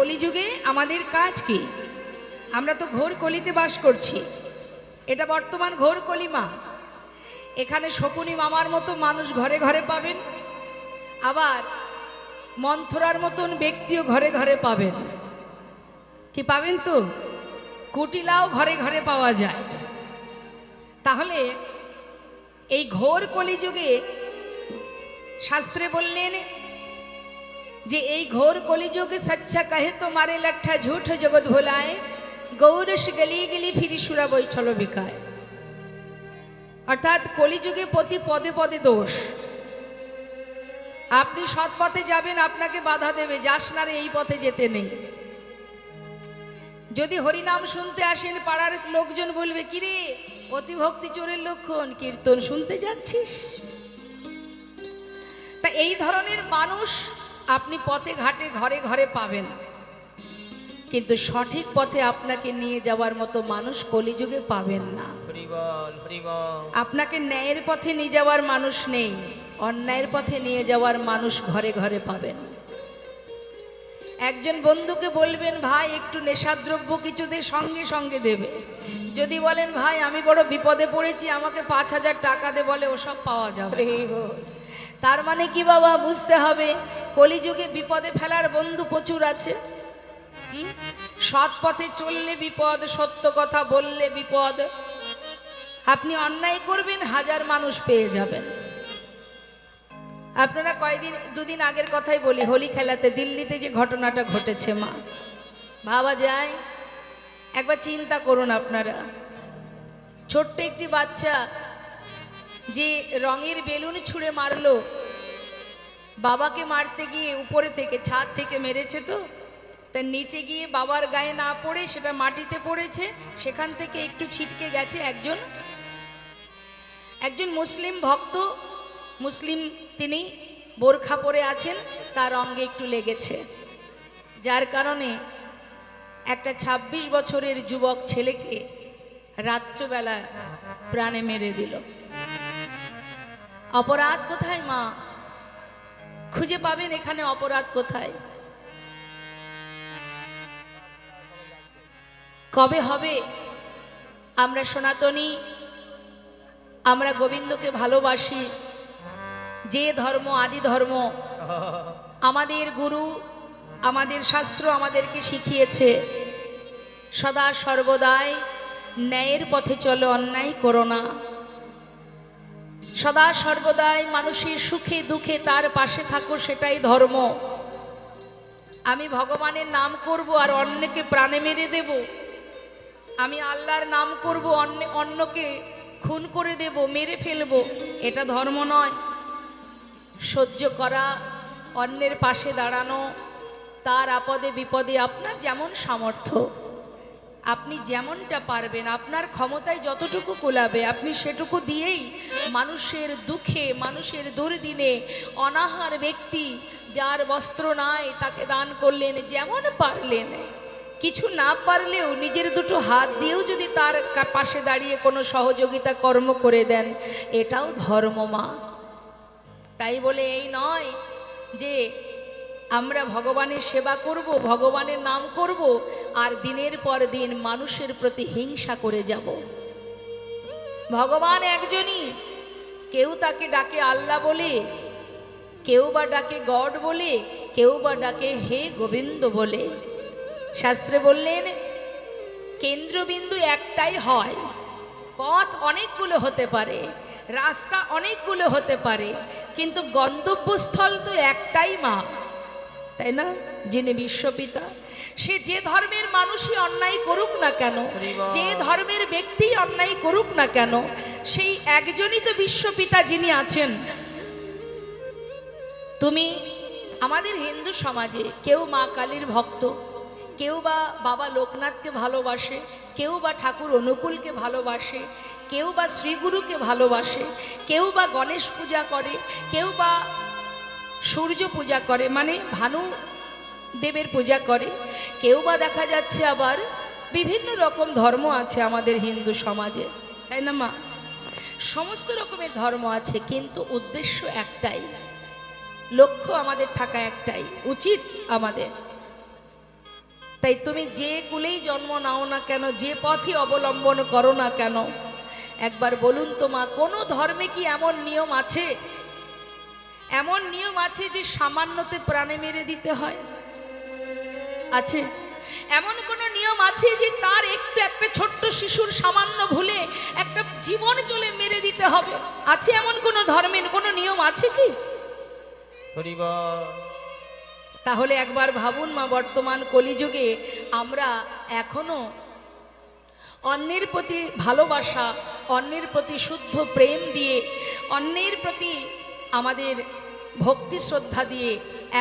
কলিযুগে আমাদের কাজ কি? আমরা তো ঘোর কলিতে বাস করছি। এটা বর্তমান ঘোর কলিমা। এখানে শকুনি মামার মতো মানুষ ঘরে ঘরে পাবেন, আবার মন্থরার মতন ব্যক্তিও ঘরে ঘরে পাবেন। কি পাবেন তো? কুটিলাও ঘরে ঘরে পাওয়া যায়। তাহলে এই ঘোর কলিযুগে শাস্ত্রে বললেন যে এই ঘোর কলিযুগে সচ্চা কহে তো মারে লঠা ঝুঠ জগৎ ভোলায়, গৌরস গলি গলি ফিরি সুরা বৈঠল বিকায়। অর্থাৎ কলিযুগে প্রতি পদে পদে দোষ। আপনি সৎ পথে যাবেন, আপনাকে বাধা দেবে, যাস না রে, এই পথে যেতে নেই। যদি হরিনাম শুনতে আসেন, পাড়ার লোকজন বলবে, কিরে অতিভক্তি চোরের লক্ষণ, কীর্তন শুনতে যাচ্ছিস? তা এই ধরনের মানুষ আপনি পথে ঘাটে ঘরে ঘরে পাবেন, কিন্তু সঠিক পথে আপনাকে নিয়ে যাওয়ার মতো মানুষ কলিযুগে পাবেন না। আপনাকে ন্যায়ের পথে নিয়ে যাওয়ার মানুষ নেই, অন্যায়ের পথে নিয়ে যাওয়ার মানুষ ঘরে ঘরে পাবেন। একজন বন্ধুকে বলবেন, ভাই একটু নেশাদ্রব্য কিছু দে, সঙ্গে সঙ্গে দেবে। যদি বলেন, ভাই আমি বড় বিপদে পড়েছি, আমাকে 5,000 টাকা দে, বলে ওসব পাওয়া যাবে। তার মানে কি বাবা? বুঝতে হবে কলিযুগে বিপদে ফেলার বন্ধু প্রচুর আছে। সৎ পথে চললে বিপদ, সত্য কথা বললে বিপদ। আপনি অন্যায় করবেন, 1000 মানুষ পেয়ে যাবেন। আপনারা দুদিন আগের কথাই বলি, হোলি খেলাতে দিল্লিতে যে ঘটনাটা ঘটেছে, মা ভাবা যায়? একবার চিন্তা করুন আপনারা। ছোট্ট একটি বাচ্চা যে রঙের বেলুন ছুঁড়ে মারলো, বাবাকে মারতে গিয়ে উপরে থেকে, ছাদ থেকে মেরেছে, তো তার নিচে গিয়ে বাবার গায়ে না পড়ে সেটা মাটিতে পড়েছে, সেখান থেকে একটু ছিটকে গেছে। একজন মুসলিম ভক্ত, মুসলিম, তিনি বোরখা পরে আছেন, তার অঙ্গে একটু লেগেছে, যার কারণে একটা 26 বছরের যুবক ছেলেকে রাত্রবেলা প্রাণে মেরে দিল। অপরাধ কোথায় মা? খুঁজে পাবেন এখানে অপরাধ কোথায়? কবে হবে? আমরা সনাতনী, আমরা গোবিন্দকে ভালোবাসি। যে ধর্ম আদি ধর্ম, আমাদের গুরু, আমাদের শাস্ত্র আমাদেরকে শিখিয়েছে সদা সর্বদাই ন্যায়ের পথে চলো, অন্যায় করো না। সদা সর্বদাই মানুষের সুখে দুঃখে তার পাশে থাকো, সেটাই ধর্ম। আমি ভগবানের নাম করব আর অন্যকে প্রাণে মেরে দেব, আমি আল্লাহর নাম করব, অন্যকে খুন করে দেব, মেরে ফেলব, এটা ধর্ম নয়। সহ্য করা, অন্যের পাশে দাঁড়ানো, তার আপদে বিপদে আপনার যেমন সামর্থ্য, আপনি যেমনটা পারবেন, আপনার ক্ষমতায় যতটুকু কোলাবে, আপনি সেটুকু দিয়েই মানুষের দুঃখে, মানুষের দুর্দিনে, অনাহার ব্যক্তি যার বস্ত্র নাই তাকে দান করলেন, যেমন পারলেন। কিছু না পারলেও নিজের দুটো হাত দিয়েও যদি তার পাশে দাঁড়িয়ে কোনো সহযোগিতা কর্ম করে দেন, এটাও ধর্ম মা। তাই বলে এই নয় যে আমরা ভগবানের সেবা করব, ভগবানের নাম করব, আর দিনের পর দিন মানুষের প্রতি হিংসা করে যাব। ভগবান একজনই, কেউ তাকে ডাকে আল্লাহ বলে, কেউ বা ডাকে গড বলে, কেউ বা ডাকে হে গোবিন্দ বলে। শাস্ত্রে বললেন কেন্দ্রবিন্দু একটাই হয়, পথ অনেকগুলো হতে পারে, রাস্তা অনেকগুলো হতে পারে, কিন্তু গন্তব্যস্থল তো একটাই মা, তাই না? যিনি বিশ্বপিতা, সে যে ধর্মের মানুষই অন্যায় করুক না কেন, যে ধর্মের ব্যক্তি অন্যায় করুক না কেন, সেই একজনই তো বিশ্বপিতা যিনি আছেন। তুমি আমাদের হিন্দু সমাজে কেউ মা কালীর ভক্ত, কেউ বা বাবা লোকনাথকে ভালোবাসে, কেউ বা ঠাকুর অনুকূলকে ভালোবাসে, কেউ বা শ্রীগুরুকে ভালোবাসে, কেউ বা গণেশ পূজা করে, কেউ বা সূর্য পূজা করে, মানে ভানু দেবের পূজা করে, কেউ বা দেখা যাচ্ছে আবার বিভিন্ন রকম ধর্ম আছে আমাদের হিন্দু সমাজে, তাই না মা? সমস্ত রকমের ধর্ম আছে, কিন্তু উদ্দেশ্য একটাই, লক্ষ্য আমাদের থাকা একটাই, উচিত আমাদের তাই তুমি যে কুলেই জন্ম নাও না কেন, যে পথই অবলম্বন করো না কেন, একবার বলুন তো মা, কোনো ধর্মে কি এমন নিয়ম আছে, এমন নিয়ম আছে যে সামান্যতে প্রাণে মেরে দিতে হয়? আছে? এমন কোন নিয়ম আছে যে তার একটু একটা ছোট্ট শিশুর সামান্য ভুলে একটা জীবন চলে মেরে দিতে হবে? আছে এমন কোন ধর্মের কোন নিয়ম আছে কি? তাহলে একবার ভাবুন মা, বর্তমান কলিযুগে আমরা এখনো অন্যের প্রতি ভালোবাসা, অন্যের প্রতি শুদ্ধ প্রেম দিয়ে, অন্যের প্রতি আমাদের ভক্তি শ্রদ্ধা দিয়ে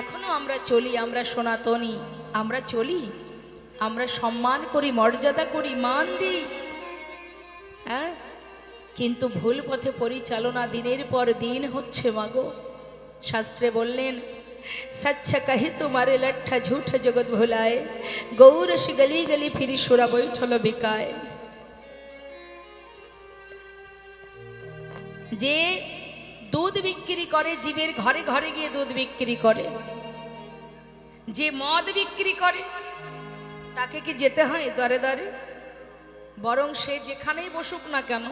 এখনো আমরা চলি। আমরা সনাতনী, আমরা চলি, আমরা সম্মান করি, মর্যাদা করি, মান দিই, হ্যাঁ? কিন্তু ভুল পথে পরিচালনা দিনের পর দিন হচ্ছে মাগো। শাস্ত্রে বললেন, सच्च कही तुम्हारे लट्ठा झूठ जगत भुलाए, गौरस गली गली फिरी सुरा बैठल बिकाए। যে দুধ বিক্রি করে, জীবের ঘরে ঘরে গিয়ে দুধ বিক্রি করে, যে মদ বিক্রি করে, তাকে কি যেতে হয় দরে দরে? বরং সে যেখানেই বসুক না কেন,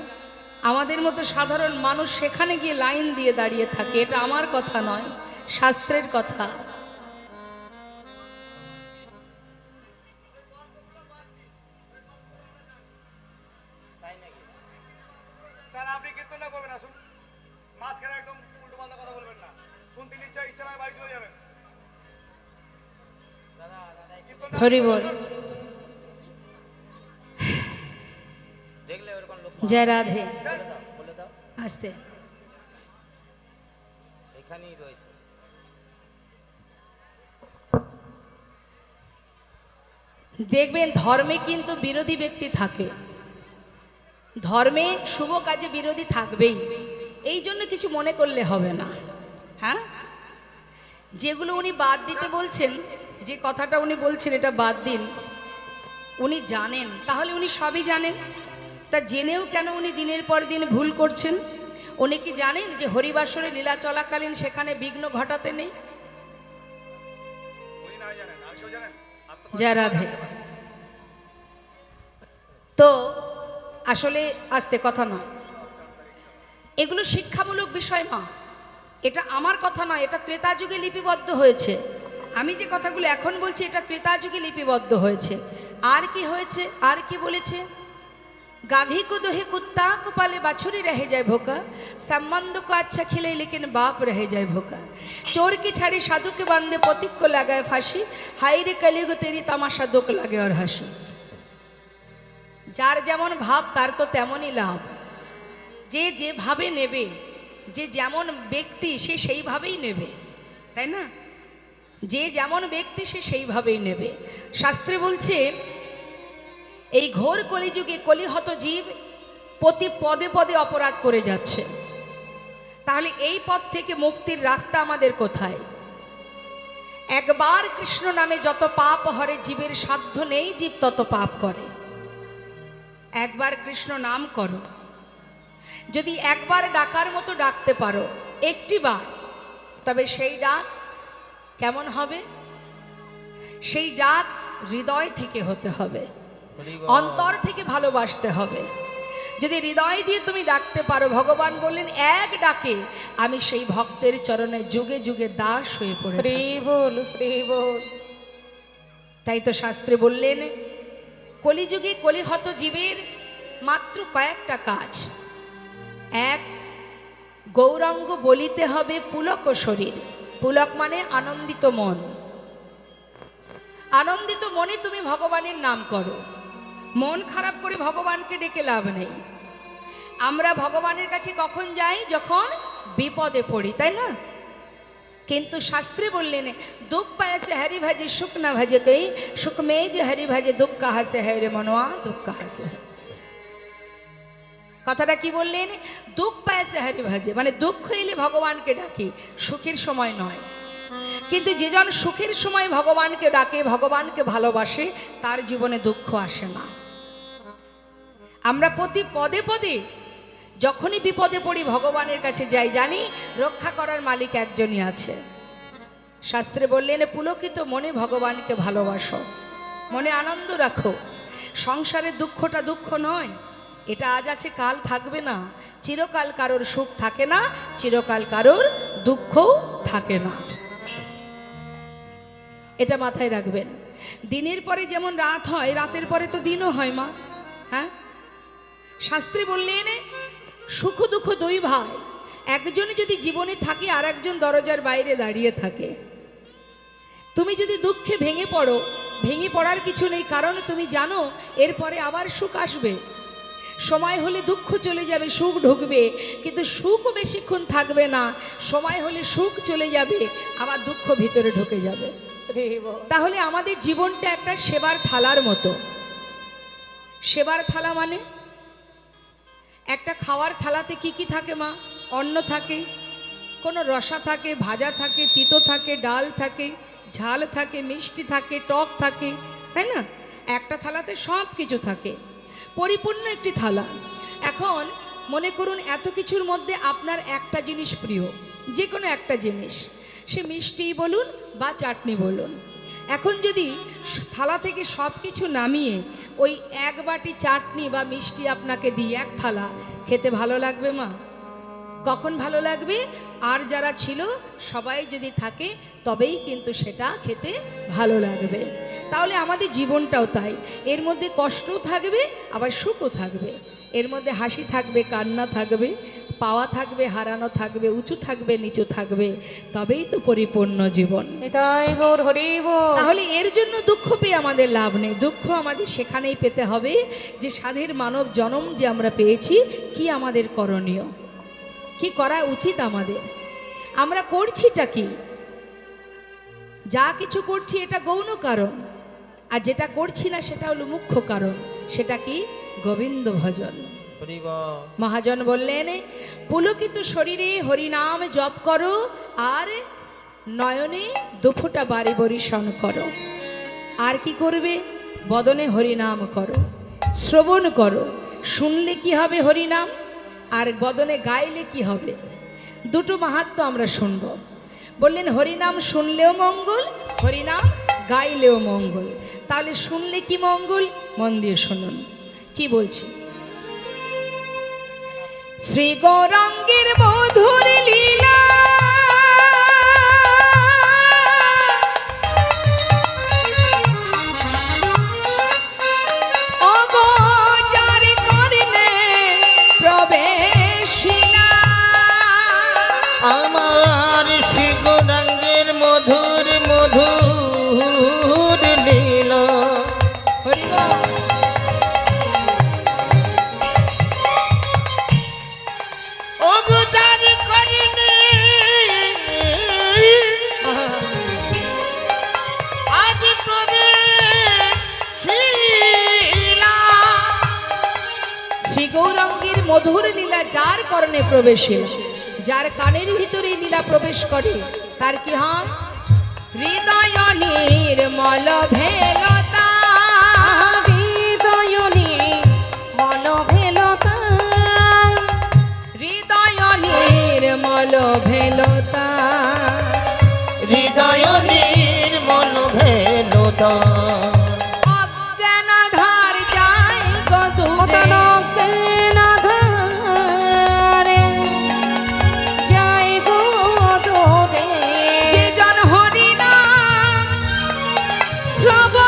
আমাদের মতো সাধারণ মানুষ সেখানে গিয়ে লাইন দিয়ে দাঁড়িয়ে থাকে। এটা আমার কথা নয়, শাস্ত্রের কথা। আপনি কীর্তন না করবেন, আসুন মাঝখানে একদম উল্টো পাল্টা কথা বলবেন না, শুনতে ইচ্ছা ইচ্ছা নয় বাড়ি চলে যাবেন। হরি বল। জয় রাধে। আসতে এখানেই রয়েছে। দেখবেন ধর্মে কিন্তু বিরোধী ব্যক্তি থাকে, ধর্মে শুভ কাজে বিরোধী থাকবেই। এই জন্য কিছু মনে করলে হবে না, হ্যাঁ? যেগুলো উনি বাদ দিতে বলছেন, যে কথাটা উনি বলছেন এটা বাদ দিন, উনি জানেন, তাহলে উনি সবই জানেন। তা জেনেও কেন উনি দিনের পর দিন ভুল করছেন? উনি কি জানেন যে হরিবাসরে লীলা চলাকালীন সেখানে বিঘ্ন ঘটাতে নেই? জয় রাধে। তো আসলে আস্তে কথা নয়, এগুলো শিক্ষামূলক বিষয় মা, এটা আমার কথা নয়, এটা ত্রেতা যুগে লিপিবদ্ধ হয়েছে। আমি যে কথাগুলো এখন বলছি এটা ত্রেতা যুগে লিপিবদ্ধ হয়েছে। আর কি হয়েছে, আর কি বলেছে? गाभी को दोहे कुत्ता को पाले बाछुरी रह जाए भोका, संबंध को अच्छा खिले लेकिन बाप रह जाए भोका, चोर की छाड़ी साधु के बांधे पथिक को लगाए फांसी, हाय रे कलियुग तेरी तमाशा दुख लगे और हासि। যার যেমন ভাব তার তো তেমনই লাভ। যে যেভাবে নেবে, যে যেমন ব্যক্তি সে সেইভাবেই নেবে, তাই না? যে যেমন ব্যক্তি সে সেইভাবেই নেবে। শাস্ত্রে বলছে এই ঘোর কলিযুগে কলিহত জীব প্রতি পদে পদে অপরাধ করে যাচ্ছে। তাহলে এই পথ থেকে মুক্তির রাস্তা আমাদের কোথায়? একবার কৃষ্ণ নামে যত পাপ হরে, জীবের সাধ্য নেই জীব তত পাপ করে। একবার কৃষ্ণ নাম করো, যদি একবার ডাকার মতো ডাকতে পারো, একটি বার, তবে সেই ডাক কেমন হবে? সেই ডাক হৃদয় থেকে হতে হবে, অন্তর থেকে ভালোবাসতে হবে। যদি হৃদয় দিয়ে তুমি ডাকতে পারো, ভগবান বললেন এক ডাকে আমি সেই ভক্তের চরণে যুগে যুগে দাস হয়ে পড়ে। তাই তো শাস্ত্রে বললেন কলিযুগে কলিহত জীবের মাত্র কয়েকটা কাজ। এক, গৌরাঙ্গ বলিতে হবে পুলক শরীর। পুলক মানে আনন্দিত মন। আনন্দিত মনে তুমি ভগবানের নাম করো। মন খারাপ করে ভগবানকে ডেকে লাভ নেই। আমরা ভগবানের কাছে কখন যাই? যখন বিপদে পড়ি, তাই না? কিন্তু শাস্ত্রে বললেন দুঃখ পায় সে হরি ভাজে সুখ না ভাজে কই, সুখ মে যে হরি ভাজে দুঃখ কাহা সে হ্যায় রে মনোয়া, দুঃখ কাহা সে। কথাটা কি বললেন? দুঃখ পায় সে হরি ভাজে, মানে দুঃখ এলে ভগবানকে ডাকি, সুখের সময় নয়। কিন্তু যেজন সুখের সময় ভগবানকে ডাকে, ভগবানকে ভালোবাসে, তার জীবনে দুঃখ আসে না। আমরা প্রতি পদে পদে যখনই বিপদে পড়ি ভগবানের কাছে যাই, জানি রক্ষা করার মালিক একজনই আছে। শাস্ত্রে বললেন পুলকিত মনে ভগবানকে ভালোবাসো। মনে আনন্দ রাখো। সংসারের দুঃখটা দুঃখ নয়, এটা আজ আছে কাল থাকবে না। চিরকাল কারোর সুখ থাকে না, চিরকাল কারোর দুঃখও থাকে না, এটা মাথায় রাখবেন। দিনের পরে যেমন রাত হয়, রাতের পরে তো দিনও হয় মা। হ্যাঁ, শাস্ত্রে বললেন সুখ দুঃখ দুই ভাই, একজন যদি জীবনে থাকে আর একজন দরজার বাইরে দাঁড়িয়ে থাকে। তুমি যদি দুঃখে ভেঙে পড়ো, ভেঙে পড়ার কিছু নেই, কারণ তুমি জানো এরপরে আবার সুখ আসবে। সময় হলে দুঃখ চলে যাবে, সুখ ঢুকবে, কিন্তু সুখও বেশিক্ষণ থাকবে না। সময় হলে সুখ চলে যাবে, আবার দুঃখ ভিতরে ঢুকে যাবে। তাহলে আমাদের জীবনটা একটা সেবার থালার মতো। সেবার থালা মানে একটা খাওয়ার থালাতে কি কি থাকে মা? অন্ন থাকে, কোনো রসা থাকে, ভাজা থাকে, তিতো থাকে, ডাল থাকে, ঝাল থাকে, মিষ্টি থাকে, টক থাকে, তাই না? একটা থালাতে সব কিছু থাকে, পরিপূর্ণ একটি থালা। এখন মনে করুন এত কিছুর মধ্যে আপনার একটা জিনিস প্রিয়, যে কোনো একটা জিনিস, সে মিষ্টি বলুন বা চাটনি বলুন। এখন যদি থালা থেকে সব কিছু নামিয়ে ওই এক বাটি চাটনি বা মিষ্টি আপনাকে দিই এক থালা, খেতে ভালো লাগবে মা? কখন ভালো লাগবে? আর যারা ছিল সবাই যদি থাকে তবেই কিন্তু সেটা খেতে ভালো লাগবে। তাহলে আমাদের জীবনটাও তাই, এর মধ্যে কষ্টও থাকবে আবার সুখও থাকবে, এর মধ্যে হাসি থাকবে, কান্না থাকবে, পাওয়া থাকবে, হারানো থাকবে, উঁচু থাকবে, নিচু থাকবে, তবেই তো পরিপূর্ণ জীবন। তাহলে এর জন্য দুঃখ পেয়ে আমাদের লাভ নেই। দুঃখ আমাদের সেখানেই পেতে হবে যে সাধের মানব জন্ম যে আমরা পেয়েছি, কি আমাদের করণীয়, কি করা উচিত আমাদের, আমরা করছিটা কি। যা কিছু করছি এটা গৌণ কারণ, আর যেটা করছি না সেটা হলো মুখ্য কারণ। সেটা কি? গোবিন্দ ভজন। মহাজন বললেন পুলকিত শরীরে হরিনাম জপ করো, আর নয়নে দুফোঁটা বাড়ি বরিশন করো। আর কি করবে? বদনে হরিনাম করো, শ্রবণ করো। শুনলে কি হবে? হরিনাম। আর বদনে গাইলে কি হবে? দুটো মাহাত্ম্য আমরা শুনব। বললেন হরিনাম শুনলেও মঙ্গল, হরিনাম গাইলেও মঙ্গল। তাহলে শুনলে কি মঙ্গল? মন দিয়ে শুনুন কি বলছি। শ্রী গৌরাঙ্গের মধুর লীলা, অগোচর করিলে প্রবেশিলা। আমার শ্রী গৌরাঙ্গের মধুর মধুর লীলা। হরি বল। অগোচর করিলে আজ প্রবেশিলা। শ্রী গৌরাঙ্গের মধুর লীলা যার করণে প্রবেশে, যার কানের ভিতরে লীলা প্রবেশ করে, তার কি হয়? হৃদয় নির্মল ভেলতা, হৃদয় নির্মল ভেলতা, হৃদয় নির্মল ভেলতা, হৃদয় নির্মল ভেলতা। অজ্ঞান ধার যায় গদূরে, যে জন হরি নাম শ্রবণ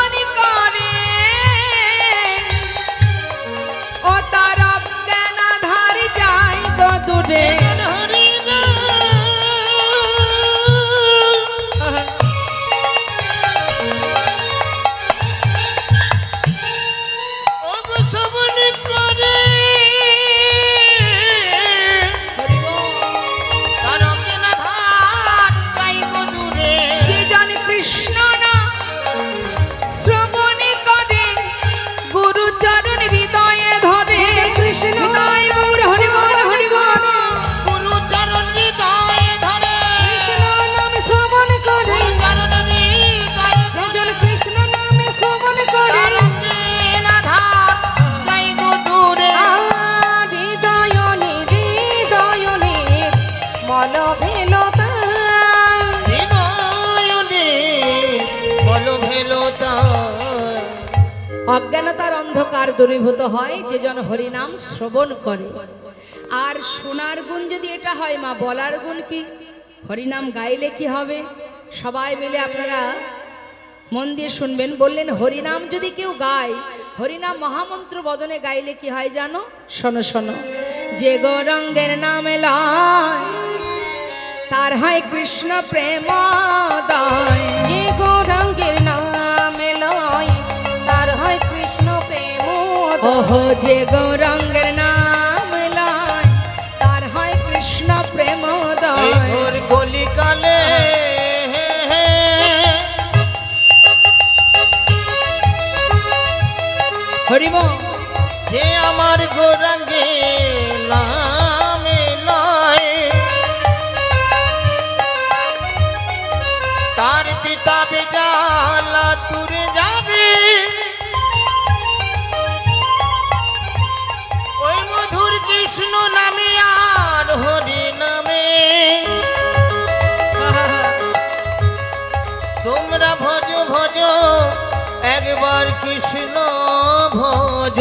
অজ্ঞানতার অন্ধকার দূরীভূত হয় যে জন হরিনাম শ্রবণ করে। আর শোনার গুণ যদি এটা হয় মা, বলার গুণ কি? হরিনাম গাইলে কি হবে? সবাই মিলে আপনারা মন দিয়ে শুনবেন। বললেন হরিনাম যদি কেউ গায়, হরিনাম মহামন্ত্র বদনে গাইলে কি হয় জানো? শোনো শোনো। যে গৌরঙ্গের নামে লয় তার হয় কৃষ্ণ প্রেমোদয়। যে গৌরাঙ্গের নামে লয় তার হয় কৃষ্ণ প্রেমোদয়। ওহো, যে গৌরঙ্গের নাম লয় তার হয় কৃষ্ণ প্রেমোদয়। ঘোর কলিকালে হরিব যে আমার গৌরাঙ্গে নামে লয় তার পিতা বেজালা তুরে যাবে। ওই মধুর কৃষ্ণ নামে আর হরি নামে তোমরা ভজ ভজ একবার কৃষ্ণ ভজ।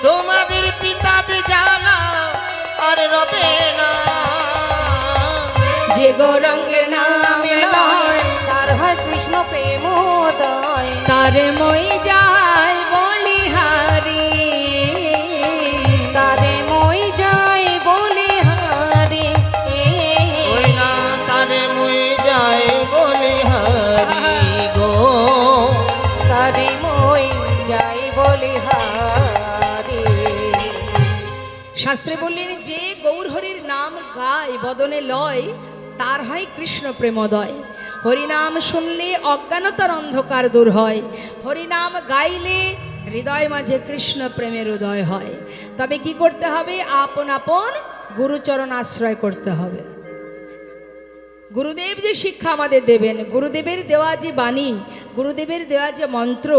তোমাদের পিতা বেজালা আর রবে না। যে গৌরঙ্গের নাম লয় তার হয় কৃষ্ণ প্রেমোদয়। তারে মই যায় বলিহারি। তারে মই যাই বলে হারে। ওই না তারে মই যাই বলে হারি গো। তারে মই যাই বলে হারি। শাস্ত্রে বললেন যে গৌরহরির নাম গায় বদনে লয় তার হয় কৃষ্ণ প্রেমোদয়। হরিনাম শুনলে অজ্ঞানতার অন্ধকার দূর হয়। হরিনাম গাইলে হৃদয় মাঝে কৃষ্ণ প্রেমের উদয় হয়। তবে কি করতে হবে? আপন আপন গুরুচরণ আশ্রয় করতে হবে। গুরুদেব যে শিক্ষা আমাদের দেবেন, গুরুদেবের দেওয়া যে বাণী, গুরুদেবের দেওয়া যে মন্ত্র,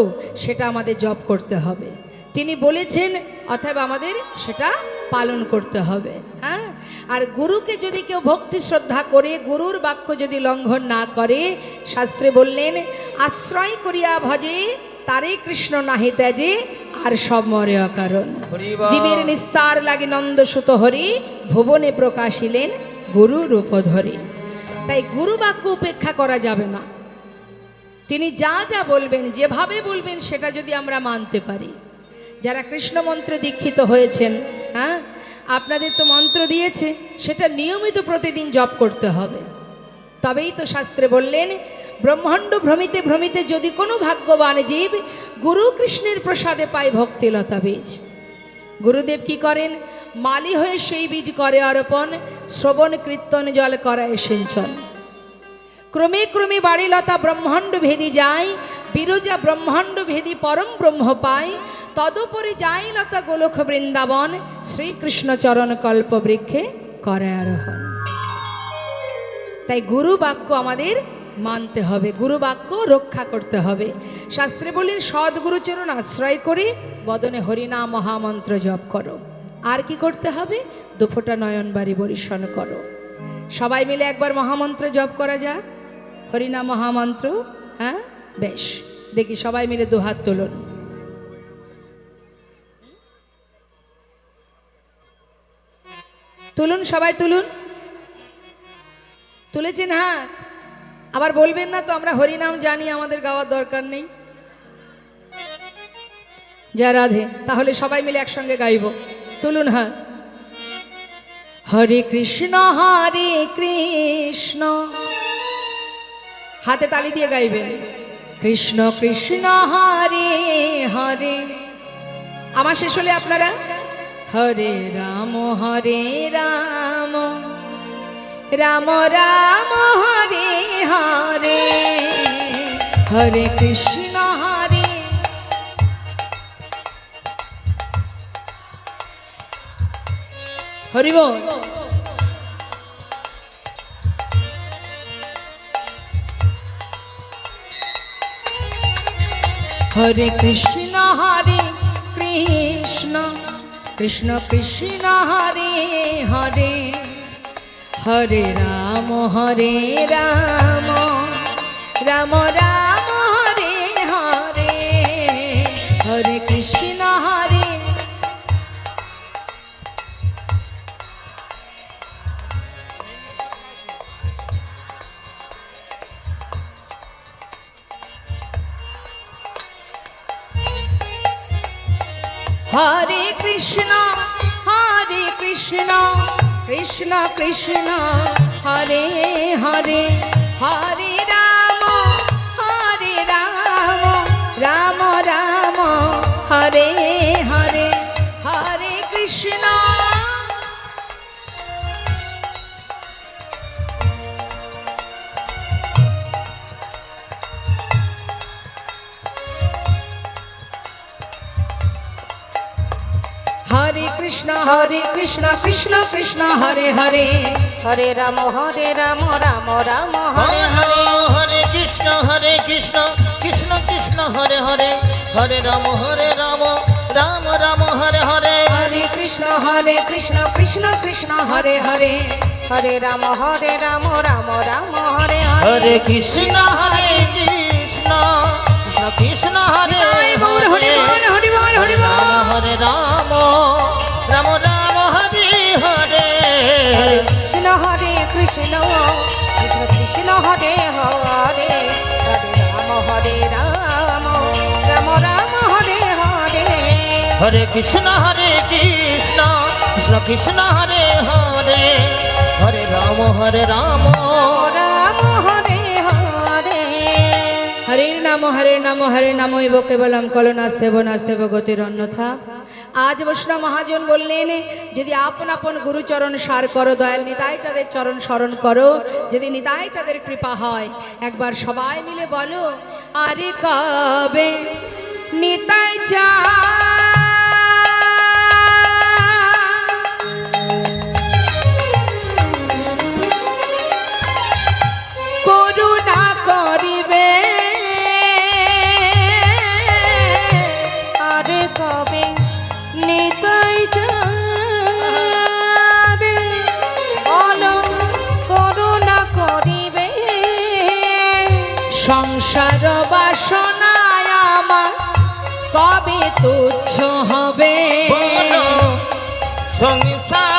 সেটা আমাদের জপ করতে হবে। তিনি বলেছেন, অতএব আমাদের সেটা পালন করতে হবে। হ্যাঁ, আর গুরুকে যদি কেউ ভক্তি শ্রদ্ধা করে, গুরুর বাক্য যদি লঙ্ঘন না করে, শাস্ত্রে বললেন আশ্রয় করিয়া ভজে তারে কৃষ্ণ নাহি ত্যাজে আর সব মরে অকারণ। জীবের নিস্তার লাগে নন্দসুত হরি ভুবনে প্রকাশিলেন গুরু রূপ ধরে। তাই গুরু বাক্য উপেক্ষা করা যাবে না। তিনি যা যা বলবেন, যেভাবে বলবেন, সেটা যদি আমরা মানতে পারি। যারা কৃষ্ণ মন্ত্রে দীক্ষিত হয়েছেন, হ্যাঁ, আপনাদের তো মন্ত্র দিয়েছে, সেটা নিয়মিত প্রতিদিন জপ করতে হবে। তবেই তো শাস্ত্রে বললেন ব্রহ্মাণ্ড ভ্রমিতে ভ্রমিতে যদি কোনো ভাগ্যবান জীব গুরু কৃষ্ণের প্রসাদে পায় ভক্তিলতা বীজ। গুরুদেব কি করেন? মালি হয়ে সেই বীজ করে অর্পণ, শ্রবণ কীর্তন জল করায় সিঞ্চন। ক্রমে ক্রমে বাড়িলতা ব্রহ্মাণ্ড ভেদি যায়, বিরজা ব্রহ্মাণ্ড ভেদি পরম ব্রহ্ম পায়। তদুপরি যাই লতা গোলক বৃন্দাবন, শ্রীকৃষ্ণ চরণ কল্প বৃক্ষে করে আরোহণ। তাই গুরু বাক্য আমাদের মানতে হবে, গুরু বাক্য রক্ষা করতে হবে। শাস্ত্রে বলেন সদ্গুরুচরণ আশ্রয় করে বদনে হরিনাম মহামন্ত্র জপ করো। আর কি করতে হবে? দুফোঁটা নয়ন বাড়ি বরিশন করো। সবাই মিলে একবার মহামন্ত্র জপ করা যাক, হরিনাম মহামন্ত্র। হ্যাঁ, বেশ, দেখি সবাই মিলে দুহাত তুলুন। তুলুন, সবাই তুলুন। তুলেছেন? হ্যাঁ, আবার বলবেন না তো আমরা হরিনাম জানি, আমাদের গাওয়ার দরকার নেই। যা রাধে, তাহলে সবাই মিলে একসঙ্গে গাইব। তুলুন, হ্যাঁ। হরে কৃষ্ণ হাতে তালি দিয়ে গাইবেন। কৃষ্ণ কৃষ্ণ হরে হরে। আমার শেষ হলে আপনারা হরে রাম রাম রাম হরে হরে, হরে কৃষ্ণ হরে। হরি বল। হরে কৃষ্ণ কৃষ্ণ কৃষ্ণ হরে হরে, হরে রাম রাম রাম হরে কৃষ্ণ কৃষ্ণ কৃষ্ণ হরে হরে হরে রাম রাম রাম হরে হরে হরে কৃষ্ণ কৃষ্ণ কৃষ্ণ কৃষ্ণ হরে হরে হরে রাম রাম রাম হরে হরে হরে কৃষ্ণ কৃষ্ণ কৃষ্ণ হরে হরে হরে রাম রাম রাম হরে হরে হরে কৃষ্ণ কৃষ্ণ কৃষ্ণ হরে হরে হরে রাম রাম রাম হরে হরে কৃষ্ণ কৃষ্ণ কৃষ্ণ হরে গৌর হরি বল হরি বল হরি বল হরে রাম রাম রাম হরে হরে কৃষ্ণ হরে কৃষ্ণ কৃষ্ণ কৃষ্ণ হরে হরে হরে রাম রাম রাম হরে হরে হরে কৃষ্ণ কৃষ্ণ কৃষ্ণ হরে হরে হরে রাম রাম রাম হরে হরে হরে নাম এব কেবলম কল নাস্তেব গতির অন্যথা। আজ বৈষ্ণব মহাজন বললেন, যদি আপন আপন গুরুচরণ সার করো, দয়াল নিতাই চাঁদের চরণ স্মরণ করো, যদি নিতাই চাঁদের কৃপা হয়, একবার সবাই মিলে বলো, আরে কবে নিতাই চা করুণা করিবে, আরে কবে নিতাই চাঁদে বলো করুণা করিবে, সংসার বাসনায় আমার কবে তুচ্ছ হবে, সংসার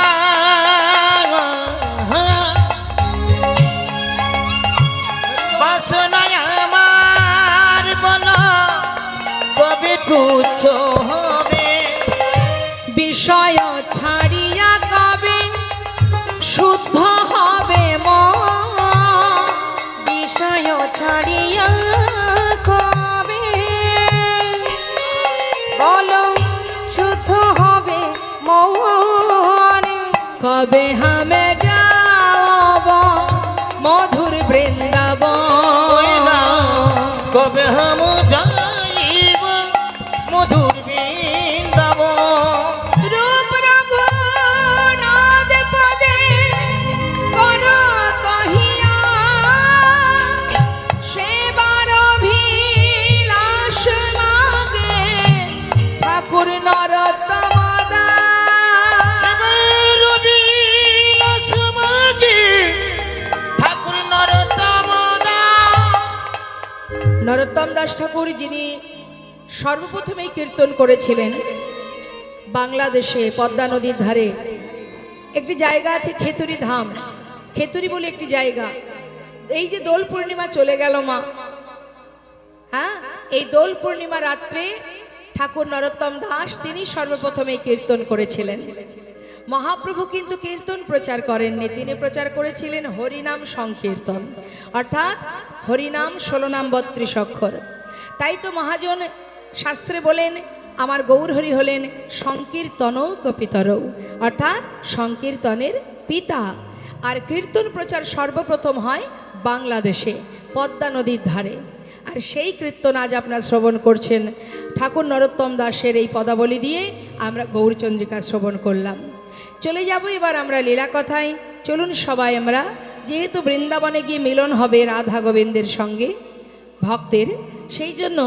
বাসনায় আমার বলো কবে তুচ্ছ হবে, বিষয় ছাড়িয়া কবে শুদ্ধ হবে মন, বিষয় ছাড়িয়া কবে বলো শুদ্ধ হবে মন, কবে হামে যাব মধুর বৃন্দাবন, কবে হাম যাইব মধুর বৃন্দাবন, রূপ রঘুনাথ পদে কর কহিয়া সেবার অভিলাষ মাগে ঠাকুর নরোত্তম দাস। রবিলাস মাগে ঠাকুর নরোত্তম দাস। নরোত্তম দাস ঠাকুর, যিনি সর্বপ্রথমেই কীর্তন করেছিলেন বাংলাদেশে পদ্মা নদীর ধারে একটি জায়গা আছে খেতুরি ধাম, খেতুরি বলে একটি জায়গা। এই যে দোল পূর্ণিমা চলে গেল মা, হ্যাঁ, এই দোল পূর্ণিমা রাত্রে ঠাকুর নরোত্তম দাস তিনি সর্বপ্রথমে কীর্তন করেছিলেন। মহাপ্রভু কিন্তু কীর্তন প্রচার করেননি, তিনি প্রচার করেছিলেন হরিনাম সংকীর্তন, অর্থাৎ হরিনাম 16 নাম 32 অক্ষর। তাই তো মহাজন শাস্ত্রে বলেন, আমার গৌরহরি হলেন সংকীর্তন কপিতরৌ, অর্থাৎ সংকীর্তনের পিতা। আর কীর্তন প্রচার সর্বপ্রথম হয় বাংলাদেশে পদ্মা নদীর ধারে। আর সেই কীর্তন আজ আপনারা শ্রবণ করছেন ঠাকুর নরোত্তম দাসের এই পদাবলী দিয়ে আমরা গৌরচন্দ্রিকা শ্রবণ করলাম। চলে যাব এবার আমরা লীলা কথায়। চলুন সবাই আমরা, যেহেতু বৃন্দাবনে গিয়ে মিলন হবে রাধা গোবিন্দের সঙ্গে ভক্তের, সেই জন্য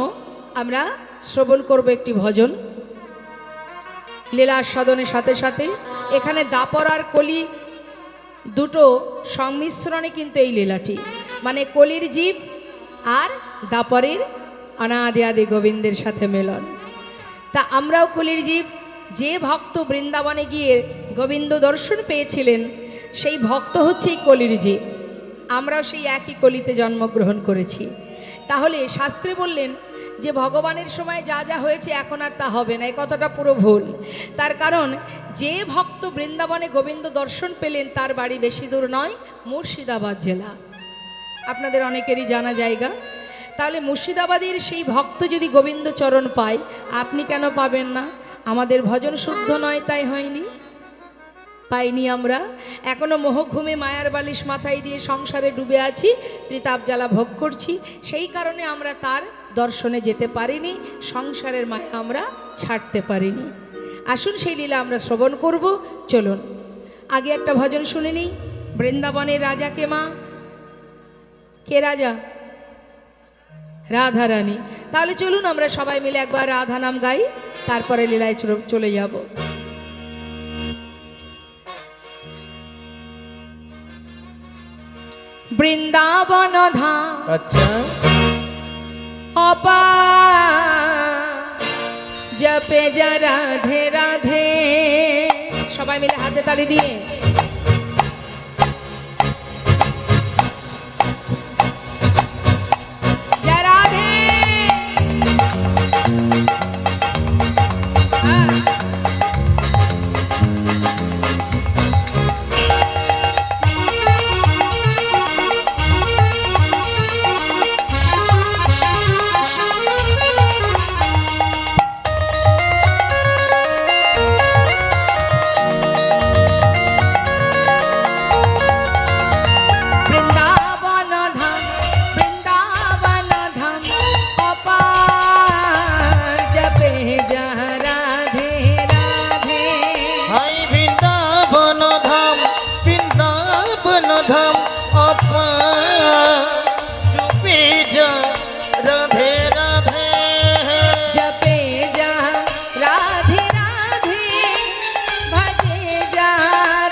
আমরা শ্রবণ করব একটি ভজন। লীলা সাধনের সাথে সাথে এখানে দাপর আর কলি দুটো সংমিশ্রণে কিন্তু এই লীলাটি, মানে কলির জীব আর দাপরের অনাদি আদি গোবিন্দের সাথে মিলন। তা আমরাও কলির জীব। যে ভক্ত বৃন্দাবনে গিয়ে গোবিন্দ দর্শন পেয়েছিলেন সেই ভক্ত হচ্ছে এই কলির জীব, আমরাও সেই একই কলিতে জন্মগ্রহণ করেছি। তাহলে শাস্ত্রে বললেন যে ভগবানের সময় যা যা হয়েছে এখন আর তা হবে না, এই কথাটা পুরো ভুল। তার কারণ যে ভক্ত বৃন্দাবনে গোবিন্দ দর্শন পেলেন তার বাড়ি বেশি দূর নয়, মুর্শিদাবাদ জেলা, আপনাদের অনেকেরই জানা জায়গা। তাহলে মুর্শিদাবাদের সেই ভক্ত যদি গোবিন্দ চরণ পায়, আপনি কেন পাবেন না? আমাদের ভজন শুদ্ধ নয় তাই হয়নি, পাইনি আমরা। এখনো মোহঘুমে মায়ার বালিশ মাথায় দিয়ে সংসারে ডুবে আছি, ত্রিতাপ জ্বালা ভোগ করছি, সেই কারণে আমরা তার দর্শনে যেতে পারিনি, সংসারের মায়া আমরা ছাড়তে পারিনি। আসুন সেই লীলা আমরা শ্রবণ করব। চলুন আগে একটা ভজন শুনে নিই। বৃন্দাবনের রাজা কে মা? কে রাজা? রাধা রানী। তাহলে চলুন আমরা সবাই মিলে একবার রাধা নাম গাই, তারপরে লীলায় চলে যাব। বৃন্দাবন ধাম আচ্ছা অপা জপে যা রাধে রাধে, সবাই মিলে হাতে তালি দিয়ে জয় রাধে। ধাম আপা চুপে যা রাধে রাধে, জপে যা রাধে রাধে, ভজে যা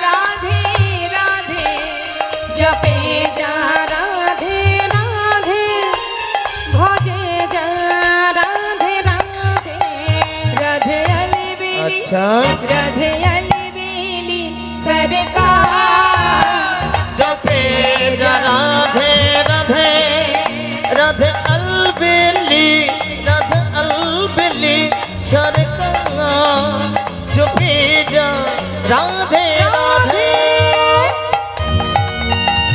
রাধে রাধে, জপে যা রাধে রাধে, ভজে যা রাধে রাধে। রাধে আলি বেলি, আচ্ছা রাধে আলি বেলি সরকার, জপে যা রাধে রাধে, রাধে अलबेली, राधे अलबेली सरकंगा जपे जा राधे राधे।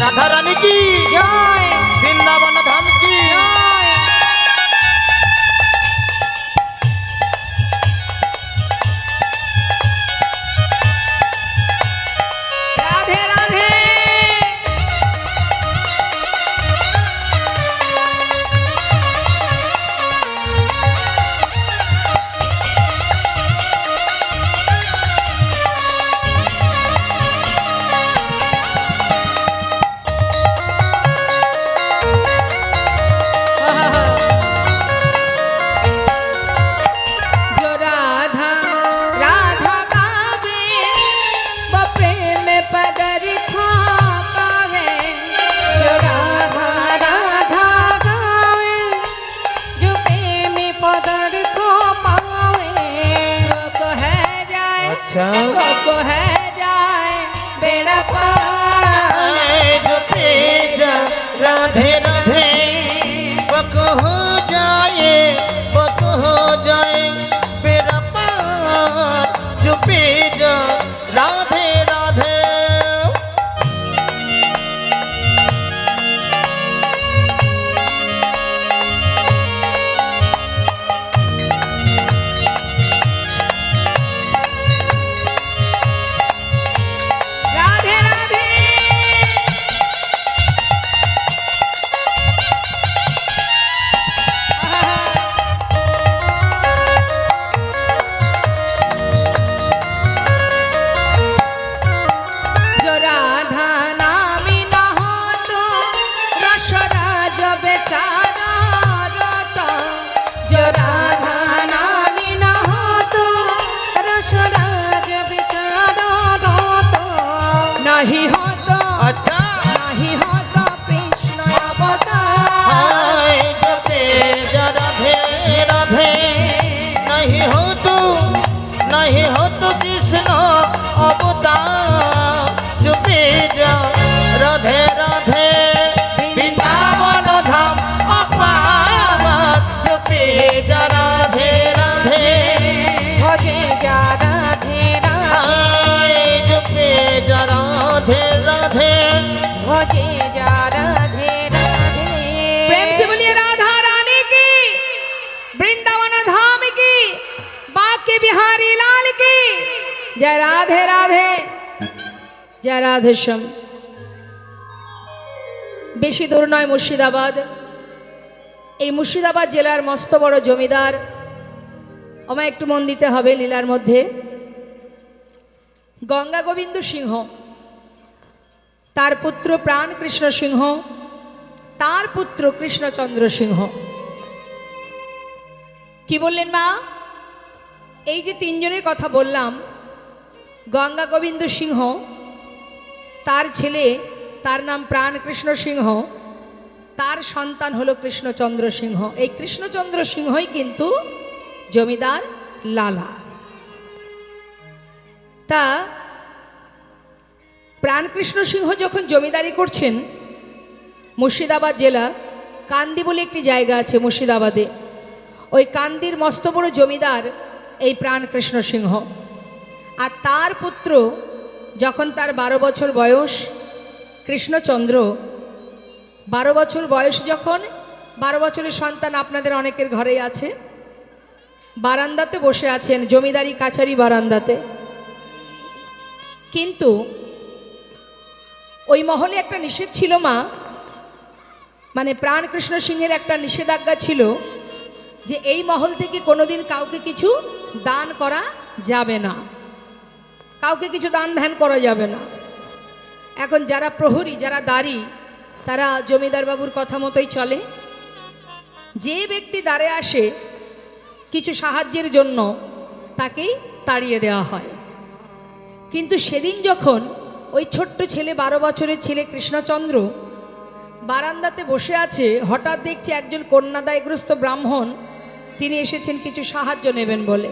राधा रानी की জয় वृंदावन धाम की জয়। রাধে রাধে। जो राधा राधा गावे, वो प्रेम पदर खा पावे। जो राधा राधा गावे, जो प्रेम पदर खो पावे। वो को है जाए, अच्छा वो को है जाए बेड़ा पार। जपे जा राधे राधे, पक हो जाए पक हो जाए मेरा पार, जपे जा राधे राधे। राधे राधे। জয় রাধে রাধে, জয় রাধেশ্যাম। বেশি দূর নয় মুর্শিদাবাদ। এই মুর্শিদাবাদ জেলার মস্ত বড় জমিদার, আমায় একটু মন দিতে হবে লীলার মধ্যে, গঙ্গা গোবিন্দ সিংহ, তার পুত্র প্রাণ কৃষ্ণ সিংহ, তার পুত্র কৃষ্ণচন্দ্র সিংহ। কি বললেন মা? এই যে তিনজনের কথা বললাম, গঙ্গা গোবিন্দ সিংহ, তার ছেলে, তার নাম প্রাণ কৃষ্ণ সিংহ, তার সন্তান হলো কৃষ্ণচন্দ্র সিংহ। এই কৃষ্ণচন্দ্র সিংহই কিন্তু জমিদার লালা। তা প্রাণকৃষ্ণ সিংহ যখন জমিদারি করছেন, মুর্শিদাবাদ জেলা কান্দি বলে একটি জায়গা আছে মুর্শিদাবাদে, ওই কান্দির মস্ত বড় জমিদার এই প্রাণকৃষ্ণ সিংহ। আর তার পুত্র যখন তার 12 বছর বয়স, কৃষ্ণচন্দ্র 12 বছর বয়স যখন, 12 বছরের সন্তান আপনাদের অনেকের ঘরেই আছে, বারান্দাতে বসে আছেন, জমিদারি কাছারি বারান্দাতে। কিন্তু ওই মহলে একটা নিষেধ ছিল মা, মানে প্রাণকৃষ্ণ সিংহের একটা নিষেধাজ্ঞা ছিল যে এই মহল থেকে কোনোদিন কাউকে কিছু দান করা যাবে না, কাউকে কিছু দান ধ্যান করা যাবে না। এখন যারা প্রহরী, যারা দাঁড়ি, তারা জমিদার বাবুর কথা মতোই চলে। যে ব্যক্তি দাঁড়ে আসে কিছু সাহায্যের জন্য তাকেই তাড়িয়ে দেওয়া হয়। কিন্তু সেদিন যখন ওই ছোট্ট ছেলে, 12 বছরের ছেলে কৃষ্ণচন্দ্র বারান্দাতে বসে আছে, হঠাৎ দেখছে একজন কন্যাদায়গ্রস্ত ব্রাহ্মণ, তিনি এসেছেন কিছু সাহায্য নেবেন বলে।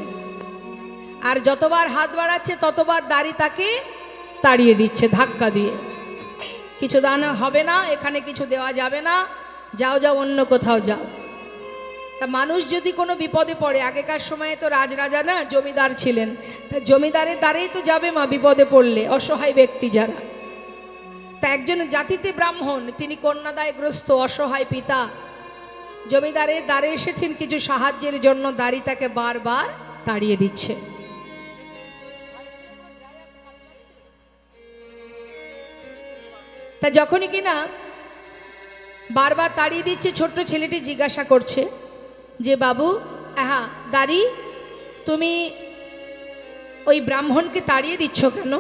আর যতবার হাত বাড়াচ্ছে ততবার দাড়ি তাকে তাড়িয়ে দিচ্ছে ধাক্কা দিয়ে, কিছু দান হবে না, এখানে কিছু দেওয়া যাবে না, যাও যাও অন্য কোথাও যাও। তা মানুষ যদি কোনো বিপদে পড়ে, আগেকার সময়ে তো রাজরাজা না, জমিদার ছিলেন, তা জমিদারের দ্বারেই তো যাবে মা বিপদে পড়লে, অসহায় ব্যক্তি যারা। তা একজন জাতিতে ব্রাহ্মণ, তিনি কন্যাদায়গ্রস্ত অসহায় পিতা, জমিদারের দ্বারে এসেছেন কিছু সাহায্যের জন্য, দাড়ি তাকে বারবার তাড়িয়ে দিচ্ছে। তা যখনই কিনা বারবার তাড়িয়ে দিচ্ছে, ছোট্ট ছেলেটি জিজ্ঞাসা করছে যে বাবু, হ্যাঁ দাড়ি, তুমি ওই ব্রাহ্মণকে তাড়িয়ে দিচ্ছ কেন,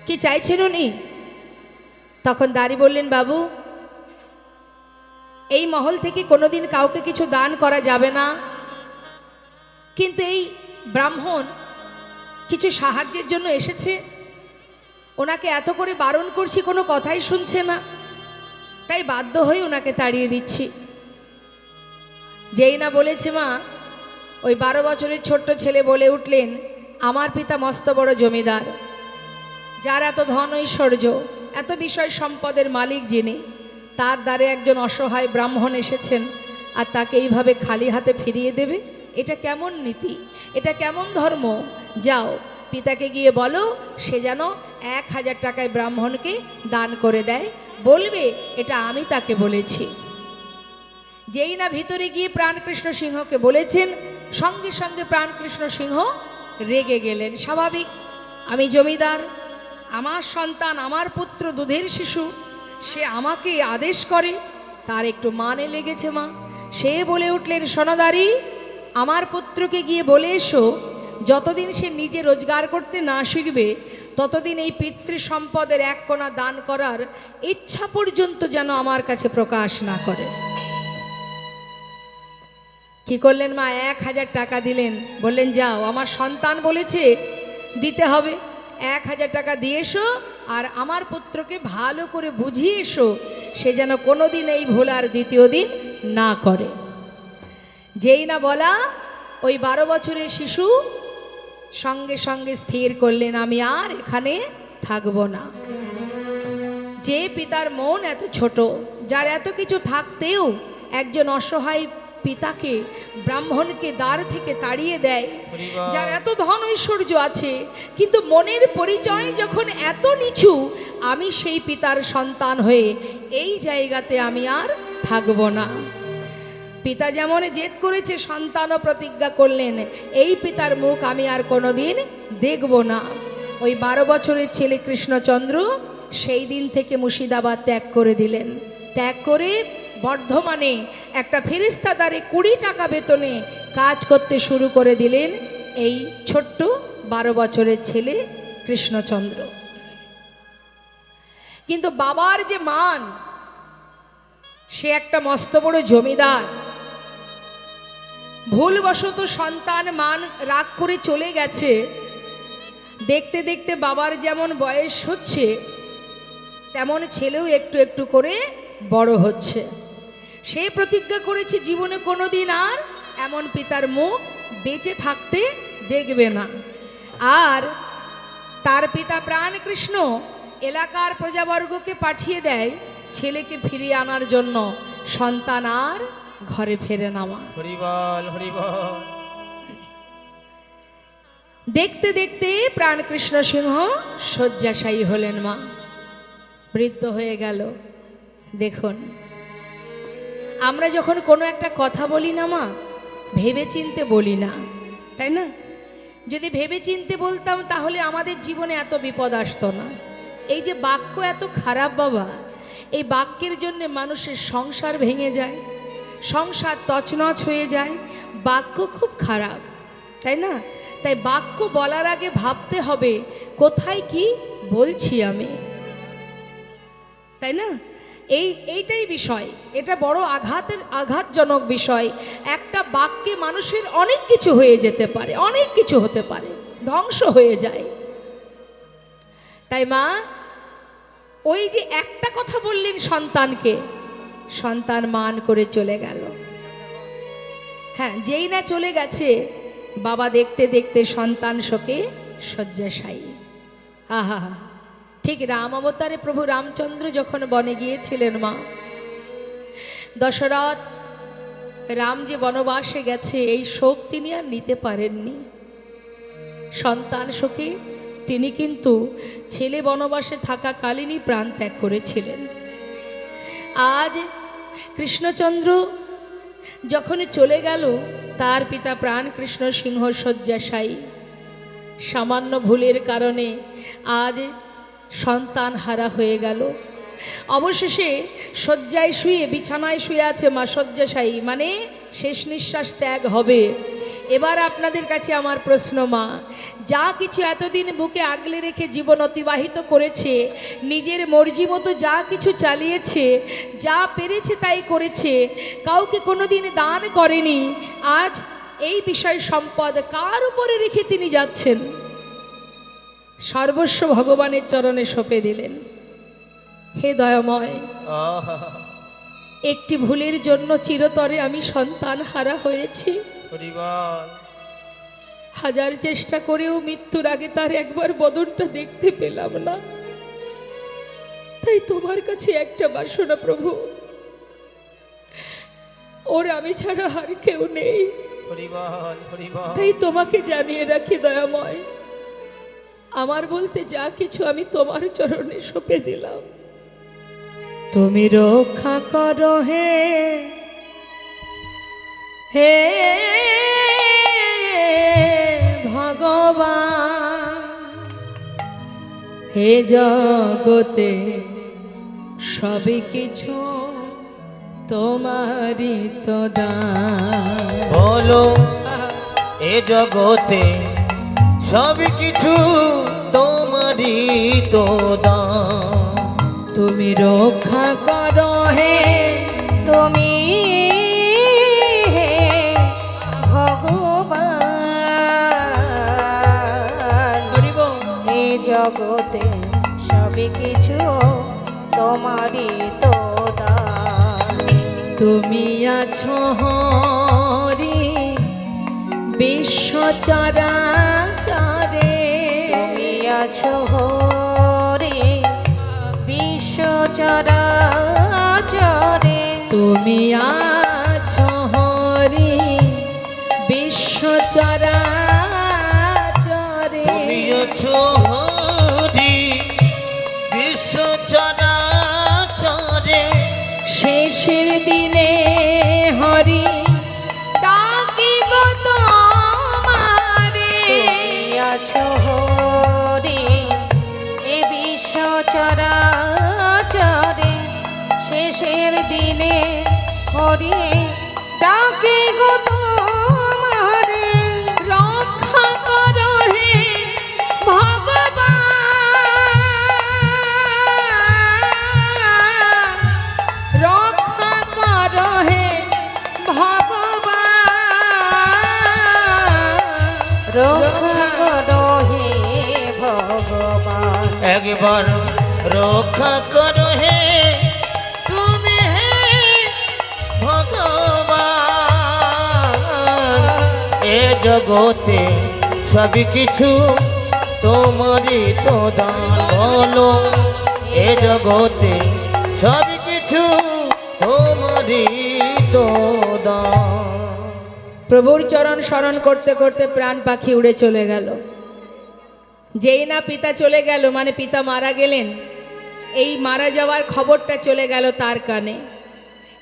কি চাইছিল নি? তখন দাড়ি বললেন, বাবু এই মহল থেকে কোনোদিন কাউকে কিছু দান করা যাবে না, কিন্তু এই ব্রাহ্মণ কিছু সাহায্যের জন্য এসেছে, ওনাকে এত করে বারণ করছি কোনো কথাই শুনছে না, তাই বাধ্য হয়ে ওনাকে তাড়িয়ে দিচ্ছি। যেই না বলেছে মা, ওই 12 বছরের ছোট্ট ছেলে বলে উঠলেন, আমার পিতা মস্ত বড় জমিদার, যার এত ধন ঐশ্বর্য, এত বিষয় সম্পদের মালিক যিনি, তার দ্বারে একজন অসহায় ব্রাহ্মণ এসেছেন, আর তাকে এইভাবে খালি হাতে ফিরিয়ে দেবে? এটা কেমন নীতি, এটা কেমন ধর্ম? যাও পিতাকে গিয়ে বলো সে যেন 1000 টাকায় ব্রাহ্মণকে দান করে দেয়, বলবে এটা আমি তাকে বলেছি। যেই না ভিতরে গিয়ে প্রাণকৃষ্ণ সিংহকে বলেছেন, সঙ্গে সঙ্গে প্রাণকৃষ্ণ সিংহ রেগে গেলেন। স্বাভাবিক, আমি জমিদার, আমার সন্তান, আমার পুত্র দুধের শিশু, সে আমাকে আদেশ করে, তার একটু মানে লেগেছে মা। সে বলে উঠলেন, সনদারি, আমার পুত্রকে গিয়ে বলে এসো, যতদিন সে নিজে রোজগার করতে না শিখবে ততদিন এই পিতৃ সম্পদের 1 কোণা দান করার ইচ্ছা পর্যন্ত যেন আমার কাছে প্রকাশ না করে। কি করলেন মা? 1000 টাকা দিলেন, বললেন যাও, আমার সন্তান বলেছে দিতে হবে, 1000 টাকা দিয়ে এসো, আর আমার পুত্রকে ভালো করে বুঝিয়ে এসো, সে যেন কোনোদিন এই ভুল আর দ্বিতীয় দিন না করে। যেই না বলা, ওই 12 বছরের শিশু সঙ্গে সঙ্গে স্থির করলেন, আমি আর এখানে থাকব না। যে পিতার মন এত ছোট, যার এত কিছু থাকতেও একজন অসহায় পিতাকে, ব্রাহ্মণকে দ্বার থেকে তাড়িয়ে দেয়, যার এত ধন ঐশ্বর্য আছে, কিন্তু মনের পরিচয় যখন এত নিচু, আমি সেই পিতার সন্তান হয়ে এই জায়গাতে আমি আর থাকব না। পিতা যেমন জেদ করেছে, সন্তানও প্রতিজ্ঞা করলেন এই পিতার মুখ আমি আর কোনোদিন দেখব না। ওই 12 বছরের ছেলে কৃষ্ণচন্দ্র সেই দিন থেকে মুর্শিদাবাদ ত্যাগ করে দিলেন। ত্যাগ করে বর্ধমানে একটা ফেরেস্তাদারে 20 টাকা বেতনে কাজ করতে শুরু করে দিলেন এই ছোট্ট 12 বছরের ছেলে কৃষ্ণচন্দ্র। কিন্তু বাবার যে মান, সে একটা মস্ত বড় জমিদার। ভুলবশত সন্তান মান রাগ করে চলে গেছে। দেখতে দেখতে বাবার যেমন বয়স হচ্ছে, তেমন ছেলেও একটু একটু করে বড় হচ্ছে। সে প্রতিজ্ঞা করেছে জীবনে কোনোদিন আর এমন পিতার মুখ বেঁচে থাকতে দেখবে না। আর তার পিতা প্রাণকৃষ্ণ এলাকার প্রজাবর্গকে পাঠিয়ে দেয় ছেলেকে ফিরিয়ে আনার জন্য। সন্তান আর ঘরে ফেরে না মা। হরি বল, হরি বল। দেখতে দেখতে প্রাণকৃষ্ণ সিংহ শয্যাশায়ী হলেন মা, বৃদ্ধ হয়ে গেল। দেখুন, আমরা যখন কোনো একটা কথা বলি না মা, ভেবে চিনতে বলি না, তাই না? যদি ভেবে চিনতে বলতাম তাহলে আমাদের জীবনে এত বিপদ আসতো না। এই যে বাক্য এত খারাপ বাবা, এই বাক্যের জন্য মানুষের সংসার ভেঙে যায়, সংসার তছনছ হয়ে যায়। বাক্য খুব খারাপ, তাই না? তাই বাক্য বলার আগে ভাবতে হবে কোথায় কি বলছি আমি, তাই না? এইটাই বিষয়। এটা বড় আঘাতজনক বিষয়। একটা বাক্যে মানুষের অনেক কিছু হয়ে যেতে পারে, অনেক কিছু হতে পারে, ধ্বংস হয়ে যায়। তাই মা ওই যে একটা কথা বললেন সন্তানকে, সন্তান মান করে চলে গেল। হ্যাঁ, যেই না চলে গেছে, বাবা দেখতে দেখতে সন্তান শোকে শয্যাশায়ী। আহা, ঠিক রাম অবতারে প্রভু রামচন্দ্র যখন বনে গিয়েছিলেন মা, দশরথ রাম যে বনবাসে গেছে এই শোক তিনি আর নিতে পারেননি। সন্তান শোকে তিনি কিন্তু ছেলে বনবাসে থাকাকালীনই প্রাণ ত্যাগ করেছিলেন। আজ কৃষ্ণচন্দ্র যখন চলে গেল, তার পিতা প্রাণ কৃষ্ণ সিংহ শয্যাশায়ী। সামান্য ভুলের কারণে আজ সন্তান হারা হয়ে গেল। অবশেষে শয্যায় শুয়ে, বিছানায় শুয়ে আছে মা, শয্যাশায়ী, মানে শেষ নিঃশ্বাস ত্যাগ হবে। এবার আপনাদের কাছে আমার প্রশ্ন মা, যা কিছু এতদিন বুকে আগলে রেখে জীবন অতিবাহিত করেছে, নিজের মর্জি মতো যা কিছু চালিয়েছে, যা পেরেছে তাই করেছে, কাউকে কোনোদিন দান করেনি, আজ এই বিষয় সম্পদ কার উপরে রেখে তিনি যাচ্ছেন? সর্বস্ব ভগবানের চরণে সঁপে দিলেন। হে দয়াময়, একটি ভুলের জন্য চিরতরে আমি সন্তান হারা হয়েছি। হাজার চেষ্টা করেও মৃত্যুর আগে তার একবার বদনটা দেখতে পেলাম না। তাই তোমার কাছে একটা বাসনা প্রভু, ওর আমি ছাড়া আর কেউ নেই। তাই তোমাকে জানিয়ে রাখি দয়াময়, আমার বলতে যা কিছু আমি তোমার চরণে সঁপে দিলাম। তুমি রক্ষা করো হে হে ভগবান, হে জগতে সবই কিছু তোমারই তো দান। বলো এ জগতে সব কিছু তোমারই তো দান। তুমি রক্ষা করো হে, তুমি হে ভগবান, এই জগতে সবই কিছু তোমারই তো দান। তুমি আছো হরি বিশ্ব চরাচরে, তুমি আছো হরি বিশ্ব চরাচরে, তুমি আছো হরি বিশ্ব চরাচরে, তুমি আছো হরি বিশ্ব চরাচরে। শেষের দিনে হরি হরি ডাকি গো তোমারে। তুমি আছো হরি এ বিশ্ব চরাচরে, শেষের দিনে হরি ডাকি গো তোমারে। রক্ষা করো হে ভগবান, রক্ষা করো হে ভগবান, রক্ষা করো হে ভগবান। একবার রক্ষা করো হে তুমি হে ভগবান। এ জগতে সব কিছু তোমারই তো দান বলো, এ জগতে সব কিছু তোমারই তো দান। প্রভুর চরণ স্মরণ করতে করতে প্রাণ পাখি উড়ে চলে গেল। যেই না পিতা চলে গেল, মানে পিতা মারা গেলেন, এই মারা যাওয়ার খবরটা চলে গেল তার কানে।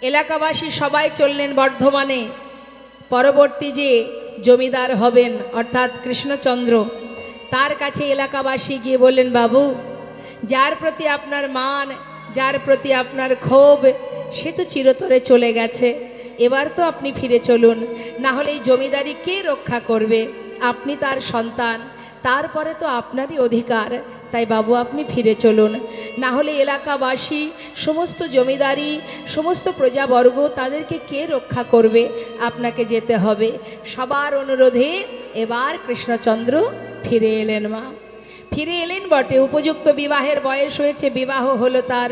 এলাকাবাসী সবাই চললেন বর্ধমানে। পরবর্তী যে জমিদার হবেন অর্থাৎ কৃষ্ণচন্দ্র, তার কাছে এলাকাবাসী গিয়ে বললেন, বাবু, যার প্রতি আপনার মান, যার প্রতি আপনার ক্ষোভ, সে তো চিরতরে চলে গেছে। এবার তো আপনি ফিরে চলুন, না হলে এই জমিদারি কে রক্ষা করবে? আপনি তার সন্তান, তারপরে তো আপনারই অধিকার। তাই বাবু আপনি ফিরে চলুন, না হলে এলাকাবাসী, সমস্ত জমিদারি, সমস্ত প্রজাবর্গ, তাদেরকে কে রক্ষা করবে? আপনাকে যেতে হবে। সবার অনুরোধে এবার কৃষ্ণচন্দ্র ফিরে এলেন। মা ফিরে এলেন বটে, উপযুক্ত বিবাহের বয়স হয়েছে, বিবাহ হলো তার,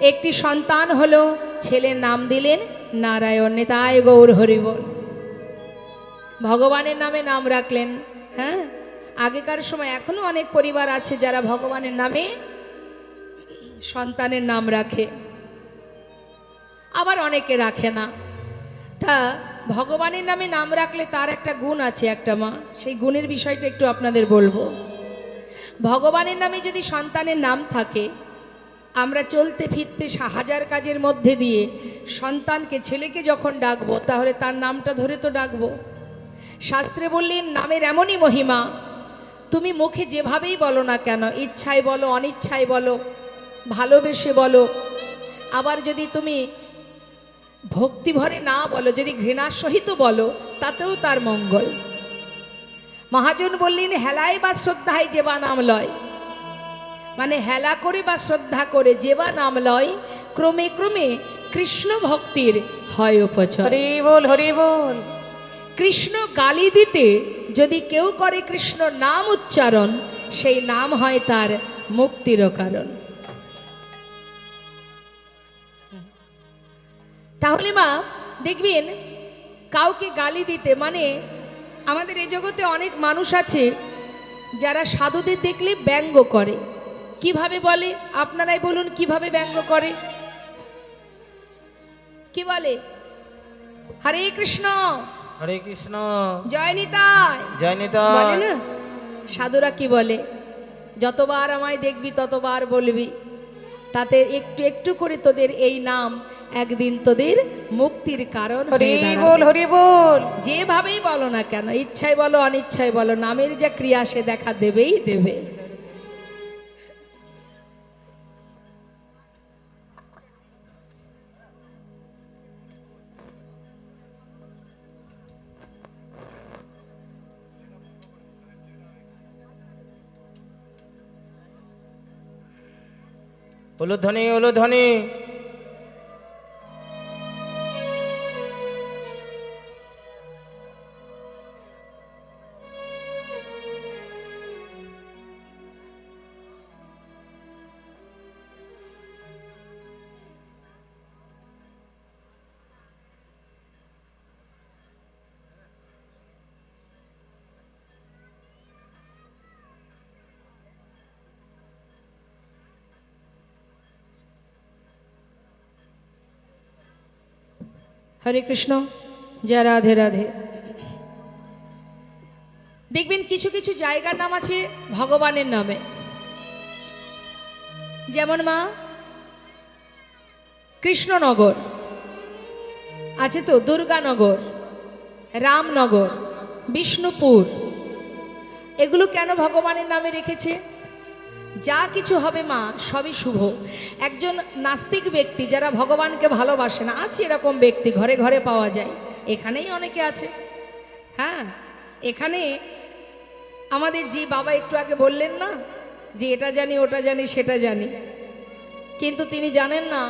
একটি সন্তান হলো, ছেলের নাম দিলেন নারায়ণ। নেতায় গৌর হরিবল। ভগবানের নামে নাম রাখলেন। হ্যাঁ, আগেকার সময় এখনো অনেক পরিবার আছে যারা ভগবানের নামে সন্তানের নাম রাখে, আবার অনেকে রাখে না। তা ভগবানের নামে নাম রাখলে তার একটা গুণ আছে একটা, মা, সেই গুণের বিষয়টা একটু আপনাদের বলবো। ভগবানের নামে যদি সন্তানের নাম থাকে, আমরা চলতে ফিরতে হাজার কাজের মধ্যে দিয়ে সন্তানকে, ছেলেকে যখন ডাকবো, তাহলে তার নামটা ধরে তো ডাকবো। শাস্ত্রে বললেন নামের এমনই মহিমা, তুমি মুখে যেভাবেই বলো না কেন, ইচ্ছায় বলো, অনিচ্ছায় বলো, ভালোবেসে বলো, আবার যদি তুমি ভক্তি ভরে না বলো, যদি ঘৃণার সহিত বলো, তাতেও তার মঙ্গল। মহাজন বললেন, হেলায় বা শ্রদ্ধায় যে বা নাম লয়, মানে হেলা করে বা শ্রদ্ধা করে যে বা নাম লয়, ক্রমে ক্রমে কৃষ্ণ ভক্তির হয় উপচয়। হরি বল, হরি বল। কৃষ্ণ গালি দিতে যদি কেউ করে কৃষ্ণ নাম উচ্চারণ, সেই নাম হয় তার মুক্তিরও কারণ। তাহলে মা দেখবেন, কাউকে গালি দিতে, মানে আমাদের এই জগতে অনেক মানুষ আছে যারা সাধুদের দেখলে ব্যঙ্গ করে। কিভাবে বলে? আপনারাই বলুন কিভাবে ব্যঙ্গ করে। কি বলে? হরে কৃষ্ণ, হরে কৃষ্ণ, জয় নিতাই, জয় নিতাই। বলে না? সাধুরা কি বলে? যতবার আমায় দেখবি ততবার বলবি, তাতে একটু একটু করে তোদের এই নাম একদিন তোদের মুক্তির কারণ হরি হয়ে দাঁড়াবে। বল, হরি বল। যেভাবেই বলো না কেন, ইচ্ছায় বলো অনিচ্ছায় বলো, নামের যা ক্রিয়া সে দেখা দেবেই দেবে। উলুধ্বনি, উলুধ্বনি। হরে কৃষ্ণ, জয় রাধে রাধে। দেখবেন কিছু কিছু জায়গার নাম আছে ভগবানের নামে, যেমন মা কৃষ্ণনগর, আছে তো দুর্গানগর, রামনগর, বিষ্ণুপুর, এগুলো কেন ভগবানের নামে রেখেছে? যা কিছু হবে মা সবই শুভ। একজন নাস্তিক ব্যক্তি যারা ভগবানকে ভালোবাসে না, আছে এরকম ব্যক্তি ঘরে ঘরে পাওয়া যায়, এখানেই অনেকে আছে। হ্যাঁ, এখানে আমাদের যে বাবা একটু আগে বললেন না যে এটা জানি ওটা জানি সেটা জানি, কিন্তু তিনি জানেন না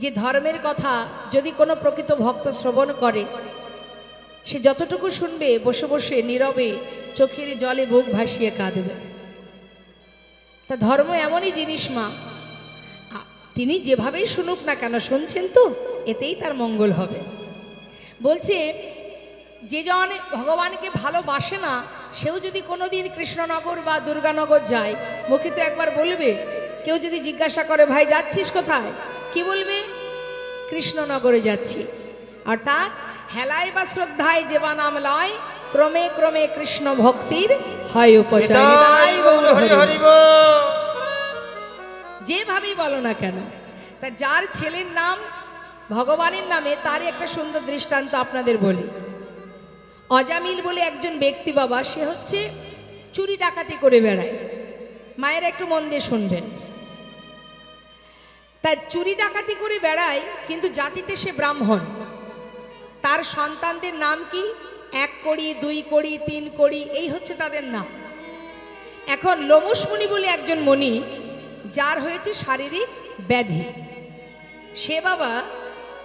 যে ধর্মের কথা যদি কোনো প্রকৃত ভক্ত শ্রবণ করে, সে যতটুকু শুনবে বসে বসে নীরবে চোখের জলে বুক ভাসিয়ে কাঁদবে। তা ধর্ম এমনই জিনিস মা, তিনি যেভাবেই শুনুক না কেন, শুনছেন তো, এতেই তার মঙ্গল হবে। বলছে যে জন ভগবানকে ভালোবাসে না, সেও যদি কোনোদিন কৃষ্ণনগর বা দুর্গানগর যায়, মুখে তো একবার বলবে। কেউ যদি জিজ্ঞাসা করে ভাই যাচ্ছিস কোথায়, কি বলবে? কৃষ্ণনগরে যাচ্ছি। অর্থাৎ হেলায় বা শ্রদ্ধায় যেবা নাম লয়, ক্রমে ক্রমে কৃষ্ণ ভক্তির হয় উপচয়। নিতাই গৌর হরি হরি বল। যেভাবেই বলো না কেন, তা যার ছেলের নাম ভগবানের নামে, তারই একটা সুন্দর দৃষ্টান্ত আপনাদের বলি। অজামিল বলে একজন ব্যক্তি বাবা, সে হচ্ছে চুরি ডাকাতি করে বেড়ায়। মায়ের একটু মন দিয়ে শুনবেন। তাই চুরি ডাকাতি করে বেড়ায়, কিন্তু জাতিতে সে ব্রাহ্মণ। তার সন্তানদের নাম কি? 1 কড়ি, 2 কড়ি, 3 কড়ি, এই হচ্ছে তাদের নাম। এখন লোমসমণি বলে একজন মণি, যার হয়েছে শারীরিক ব্যাধি, সে বাবা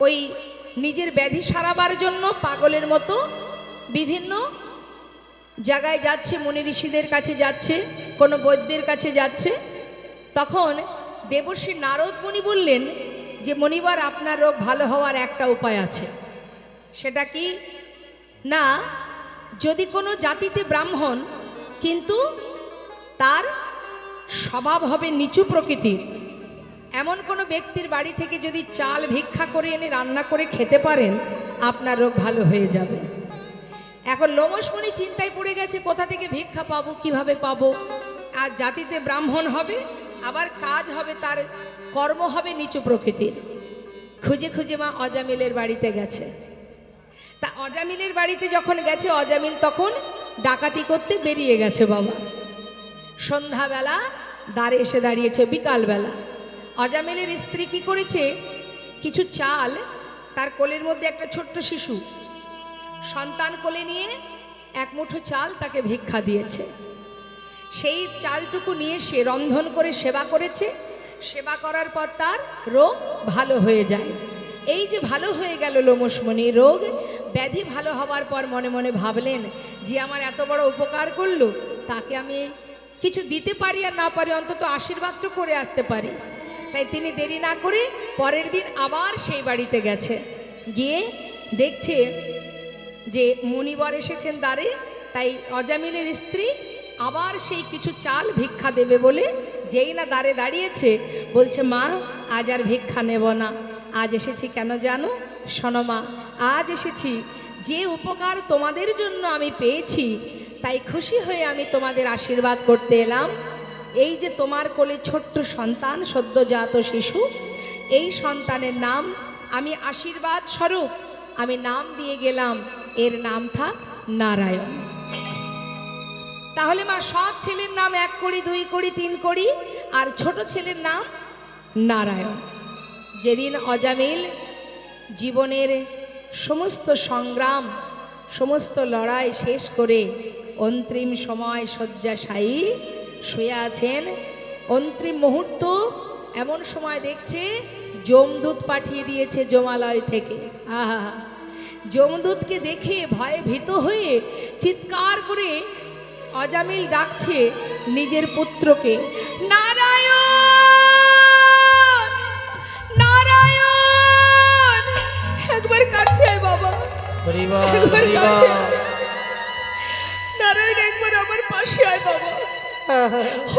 ওই নিজের ব্যাধি সারাবার জন্য পাগলের মতো বিভিন্ন জায়গায় যাচ্ছে, মুনি ঋষিদের কাছে যাচ্ছে, কোনো বৈদ্যের কাছে যাচ্ছে। তখন দেবর্ষি নারদ মুনি বললেন যে মণিবার, আপনার রোগ ভালো হওয়ার একটা উপায় আছে। সেটা কি না, যদি কোনো জাতিতে ব্রাহ্মণ কিন্তু তার স্বভাব হবে নিচু প্রকৃতির, এমন কোনো ব্যক্তির বাড়ি থেকে যদি চাল ভিক্ষা করে এনে রান্না করে খেতে পারেন, আপনার রোগ ভালো হয়ে যাবে। এখন লোমসমণি চিন্তায় পড়ে গেছে, কোথা থেকে ভিক্ষা পাবো, কিভাবে পাবো? আর জাতিতে ব্রাহ্মণ হবে, আবার কাজ হবে, তার কর্ম হবে নিচু প্রকৃতির। খুঁজে খুঁজে মা অজামিলের বাড়িতে গেছে। তা অজামিলের বাড়িতে যখন গেছে, অজামিল তখন ডাকাতি করতে বেরিয়ে গেছে বাবা। সন্ধ্যাবেলা দ্বারে এসে দাঁড়িয়েছে, বিকালবেলা। অজামিলের স্ত্রী কি করেছে, কিছু চাল, তার কোলের মধ্যে একটা ছোট্ট শিশু সন্তান কোলে নিয়ে 1 মুঠো চাল তাকে ভিক্ষা দিয়েছে। সেই চালটুকু নিয়ে সে রন্ধন করে সেবা করেছে। সেবা করার পর তার রোগ ভালো হয়ে যায়। এই যে ভালো হয়ে গেল লোমসমণি, রোগ ব্যাধি ভালো হওয়ার পর মনে মনে ভাবলেন যে আমার এত বড় উপকার করলো, তাকে আমি কিছু দিতে পারি আর না পারি, অন্তত আশীর্বাদ তো করে আসতে পারি। তাই তিনি দেরি না করে পরের দিন আবার সেই বাড়িতে গেছে। গিয়ে দেখছে যে মুনিবর এসেছেন দ্বারে। তাই অজামিলের স্ত্রী আবার সেই কিছু চাল ভিক্ষা দেবে বলে যেই না দ্বারে দাঁড়িয়েছে, বলছে মা আজ আর ভিক্ষা নেব না, আজ এসেছি কেন জানো? শোনো মা, আজ এসেছি যে উপকার তোমাদের জন্য আমি পেয়েছি, তাই খুশি হয়ে আমি তোমাদের আশীর্বাদ করতে এলাম। এই যে তোমার কোলে ছোট্ট সন্তান, সদ্যজাত শিশু, এই সন্তানের নাম আমি আশীর্বাদ স্বরূপ আমি নাম দিয়ে গেলাম, এর নাম থাক নারায়ণ। তাহলে মা সব ছেলের নাম 1 কড়ি, 2 কড়ি, 3 কড়ি, আর ছোট ছেলের নাম নারায়ণ। যেদিন অজামিল জীবনের সমস্ত সংগ্রাম, সমস্ত লড়াই শেষ করে অন্তিম সময় শয্যাশায়ী শুয়ে আছেন, অন্তিম মুহূর্ত, এমন সময় দেখছে যমদূত পাঠিয়ে দিয়েছে যমালয় থেকে। আহা, যমদূতকে দেখে ভয়ে ভীত হয়ে চিৎকার করে অজামিল ডাকছে নিজের পুত্রকে, নারায়ণ নারায়ণ, একবার কাছে আয় বাবা, একবার কাছে আয়। নারায়ণ একবার আমার পাশে আয় বাবা।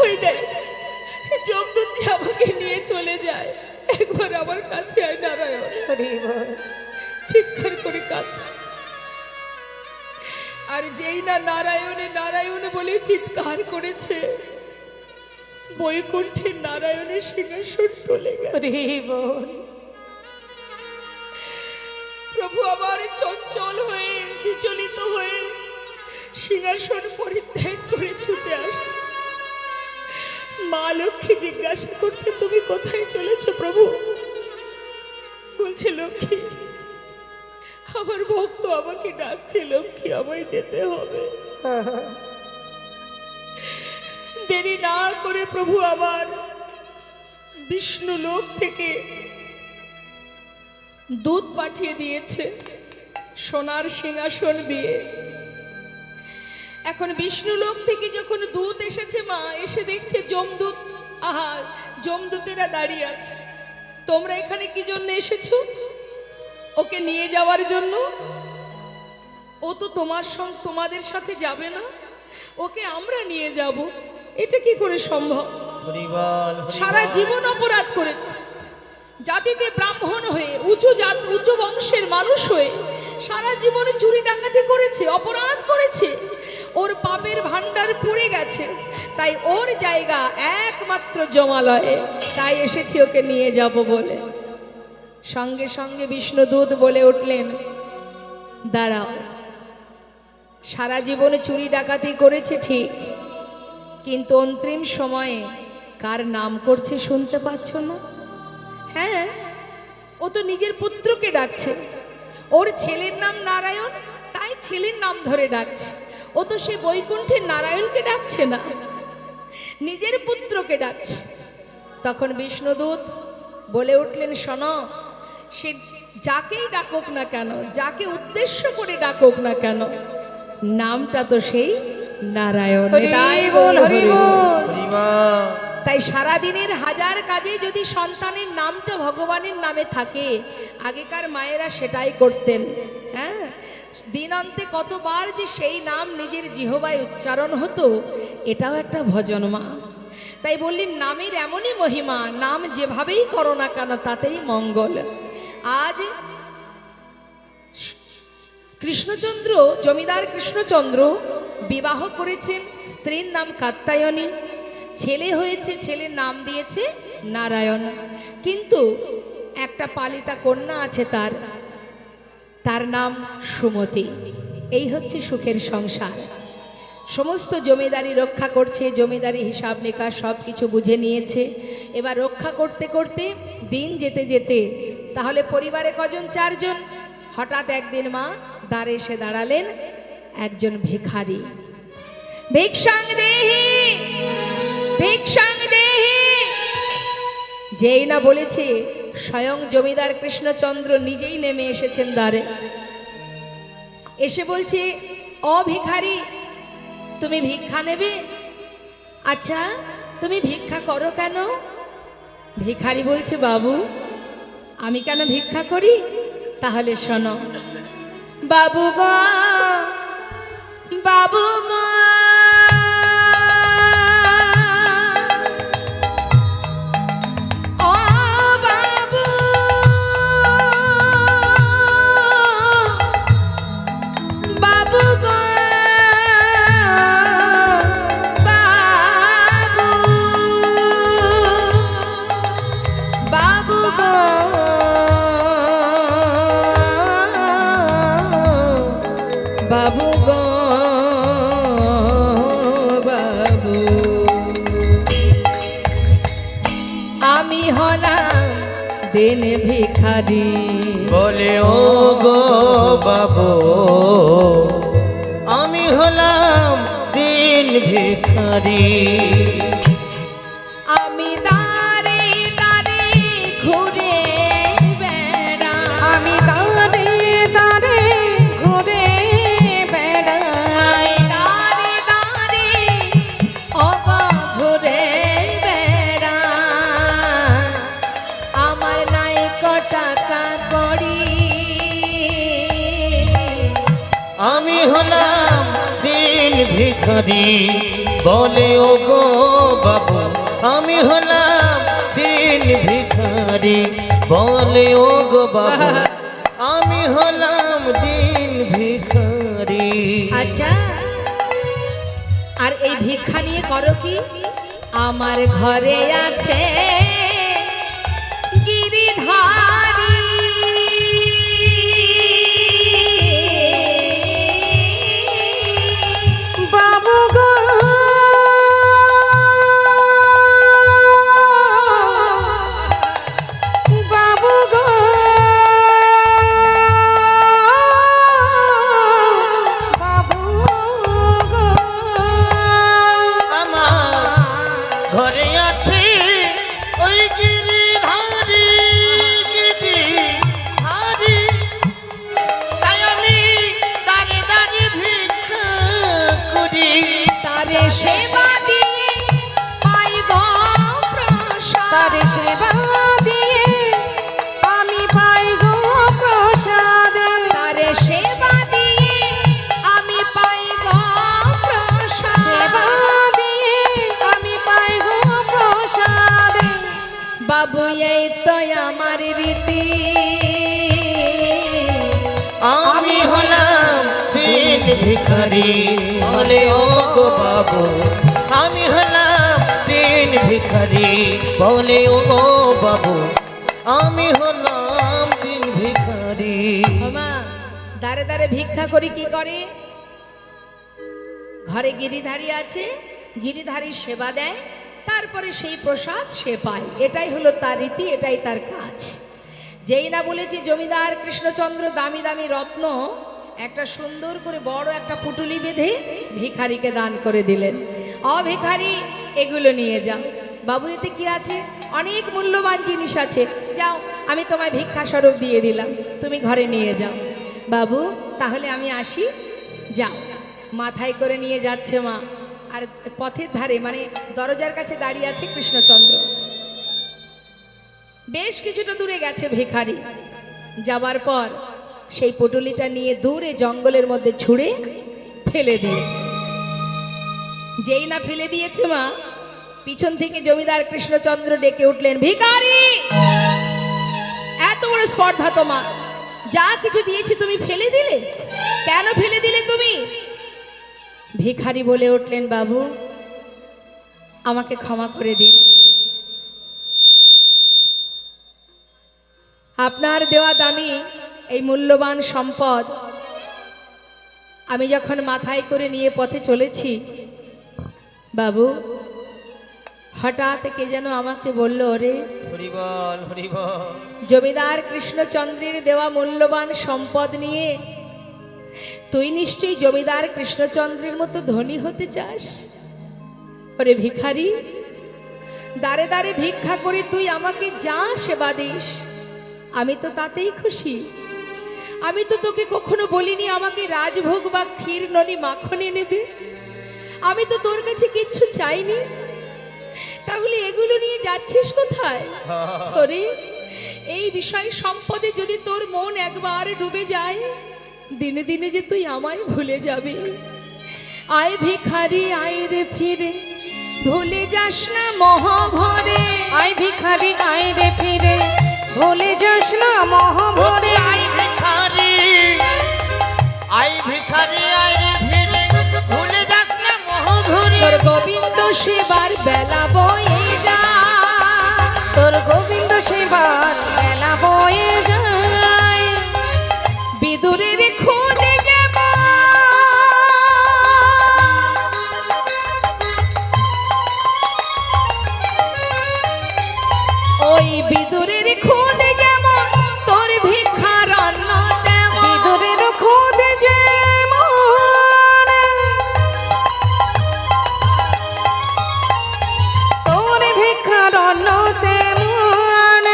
ওই দেখ যমদূত যে আমাকে নিয়ে চলে যায়, একবার আমার কাছে আয় নারায়ণ। চিৎকার করে কাছে, আর যেই না নারায়ণে নারায়ণ বলে চিৎকার করেছে, বৈকুণ্ঠের নারায়ণের সিংহাসন টলে গেছে। প্রভু আমার চঞ্চল হয়ে বিচলিত হয়ে সিংহাসন পরিত্যাগ করে ছুটে আসছে। মা লক্ষ্মী জিজ্ঞাসা করছে, তুমি কোথায় চলেছো প্রভু? বলছে, লক্ষ্মী, আমার ভক্ত আমাকে ডাকছে, লক্ষ্মী আমায় যেতে হবে। দেরি না করে প্রভু আমার বিষ্ণু লোক থেকে দুধ পাঠিয়ে দিয়েছে সোনার সিংহাসন দিয়ে। এখন বিষ্ণু লোক থেকে যখন দূত এসেছে মা, এসে দেখছে যমদূত, আহা, যমদূতেরা দাঁড়িয়ে আছে। তোমরা এখানে কি জন্য এসেছো? ওকে নিয়ে যাওয়ার জন্য। ও তো তোমাদের সাথে যাবে না, ওকে আমরা নিয়ে যাব। এটা কি করে সম্ভব? সারা জীবন অপরাধ করেছে, জাতিতে ব্রাহ্মণ হয়ে উঁচু বংশের মানুষ হয়ে সারা জীবনে চুরি ডাকাতি করেছে, অপরাধ করেছে, ওর পাপের ভান্ডার পুড়ে গেছে। তাই ওর জায়গা একমাত্র জমালয়ে, তাই এসেছি ওকে নিয়ে যাব বলে। সঙ্গে সঙ্গে বিষ্ণুদূত বলে উঠলেন, দাঁড়াও, সারা জীবনে চুরি ডাকাতি করেছে ঠিক, কিন্তু অন্তিম সময়ে কার নাম করছে শুনতে পাচ্ছ না? হ্যাঁ, ও তো নিজের পুত্রকে ডাকছে। ওর ছেলের নাম নারায়ণ, তাই ছেলের নাম ধরে ডাকছে। ও তো সে বৈকুণ্ঠের নারায়ণকে ডাকছে না, নিজের পুত্রকে ডাকছে। তখন বিষ্ণুদূত বলে উঠলেন, শোনো, সে যাকেই ডাকুক না কেন, যাকে উদ্দেশ্য করে ডাকুক না কেন, নামটা তো সেই নারায়ণ। তাই বল, হরি বল। তাই সারাদিনের হাজার কাজে যদি সন্তানের নামটা ভগবানের নামে থাকে, আগেকার মায়েরা সেটাই করতেন। হ্যাঁ, দিন অন্তে কতবার যে সেই নাম নিজের জিহবায় উচ্চারণ হতো, এটাও একটা ভজন মা। তাই বললেন, নামের এমনই মহিমা, নাম যেভাবেই করো না কেন তাতেই মঙ্গল। আজ কৃষ্ণচন্দ্র, জমিদার কৃষ্ণচন্দ্র বিবাহ করেছেন, স্ত্রীর নাম কাত্যায়নী, ছেলে হয়েছে, ছেলের নাম দিয়েছে নারায়ণ। কিন্তু একটা পালিতা কন্যা আছে তার নাম সুমতি। এই হচ্ছে সুখের সংসার। সমস্ত জমিদারি রক্ষা করছে, জমিদারি হিসাব নিকাশ সব কিছু বুঝে নিয়েছে। এবার রক্ষা করতে করতে দিন যেতে যেতে, তাহলে পরিবারে কজন? 4 জন। হঠাৎ একদিন মা দ্বারে এসে দাঁড়ালেন একজন ভিখারি। ভিক্ষাং দেহি, ভিক্ষাং দেহি। যেই না বলেছে, স্বয়ং জমিদার কৃষ্ণচন্দ্র নিজেই নেমে এসেছেন দ্বারে। এসে বলছে, ও ভিখারি, তুমি ভিক্ষা নেবে? আচ্ছা, তুমি ভিক্ষা করো কেন? ভিখারি বলছে, বাবু, আমি কেন ভিক্ষা করি? তাহলে শোনো। বাবু গো, বাবু গো, ও বাবু, বাবু গো, বাবু, বাবু গো, বাবু গো, বাবু, আমি হলাম দিন ভিখারি। বলে, ও গো বাবু, আমি হলাম দিন ভিখারি। আমি দাঁড়ে দাঁড়ে ঘুরে বেড়াই, আমি দাঁড়ে দাঁড়ে ঘুরে বেড়াই, দাঁড়ে দাঁড়ে অবা ঘুরে বেড়াই। আমার নাই টাকা কড়ি, আমি হলাম দিন ভিখারি। বলে, ও গো বাবু, আমি হলাম দিন ভিখারি। বলে, ও গো বাবু, আমি হলাম দিন ভিখারি। আচ্ছা, আর এই ভিক্ষা নিয়ে করো কি? আমার ঘরে আছে গিরিধারী, তারে সেবা দিয়ে পাই গো প্রসাদ তার সেবা দিয়ে আমি পাই গো প্রসাদ তারে সেবা দিয়ে আমি পাই গো প্রসাদ সেবা দিয়ে আমি পাই গো প্রসাদ বাবু এই তো আমার রীতি আমি হলাম দিন ভিখারি বলে ও গো বাবু আমি হলাম দিন ভিখারি বলে ও গো বাবু আমি হলাম দিন ভিখারি ওমা দাঁড়ে দাঁড়ে ভিক্ষা করি কি করে ঘরে গিরিধারী আছে গিরিধারীর সেবা দেয় তারপরে সেই প্রসাদ সে পায় এটাই হলো তার রীতি এটাই তার কাজ যেই না বলেছি জমিদার কৃষ্ণচন্দ্র দামি দামি রত্ন একটা সুন্দর করে বড় একটা পুটুলি বেঁধে ভিখারিকে দান করে দিলেন ভিখারি এগুলো নিয়ে যাও বাবু এতে কি আছে অনেক মূল্যবান জিনিস আছে যাও আমি তোমায় ভিক্ষা স্বরূপ দিয়ে দিলাম তুমি ঘরে নিয়ে যাও বাবু তাহলে আমি আসি যাও মাথায় করে নিয়ে যাচ্ছে মা আর পথের ধারে মানে দরজার কাছে দাঁড়িয়ে আছে কৃষ্ণচন্দ্র বেশ কিছুটা দূরে গেছে ভিখারি যাবার পর সেই পুটুলিটা নিয়ে দূরে জঙ্গলের মধ্যে ছুঁড়ে ফেলে দিয়েছে যেই না ফেলে দিয়েছে মা পিছন থেকে জমিদার কৃষ্ণচন্দ্র ডেকে উঠলেন ভিখারি এত বড় স্পর্ধা তোমার যা কিছু দিয়েছি তুমি ফেলে দিলে কেন ফেলে দিলে তুমি ভিখারি বলে উঠলেন বাবু আমাকে ক্ষমা করে দিন আপনার দেওয়া দামি এই মূল্যবান সম্পদ আমি যখন মাথায় করে নিয়ে পথে চলেছি বাবু হঠাৎ কে যেন আমাকে বলল ওরে হরিবল হরিবল জমিদার কৃষ্ণচন্দ্রের দেওয়া মূল্যবান সম্পদ নিয়ে তুই নিশ্চয়ই জমিদার কৃষ্ণচন্দ্রের মতো ধনী হতে চাস ওরে ভিখারি দাঁড়ে দাঁড়ে ভিক্ষা করে তুই আমাকে যা সেবা দিস আমি তো তাতেই খুশি আমি তো তোকে কখনো বলিনি আমাকে রাজভোগ বা ক্ষীর ননি মাখন এনে দে আমি তো তোর কাছে কিচ্ছু চাইনি তাহলে এগুলো নিয়ে যাচ্ছিস কোথায় ওরে এই বিষয় সম্পদে যদি তোর মন একবার ডুবে যায় দিনে দিনে যে তুই আমায় ভুলে যাবি আয় ভিখারি আয় রে ফিরে ভুলে যাস না মহাভরে আই ভিখারি আই রে ফিরে ভুলে যাস না মহাভরে আই ভিখারি আই ভিখারি আই রে ফিরে ভুলে যাস না মোহঘুরি তোর গোবিন্দ সেবার বেলা বয়ে যা তোর গোবিন্দ সেবার বেলা বয়ে যায় বিদুরের খোদে যাব ওই বিদুরের খোদে যেমন তোর ভিক্ষার অন্ন তেমন বিদুরের খোদে যেমন তোর ভিক্ষার অন্ন তেমন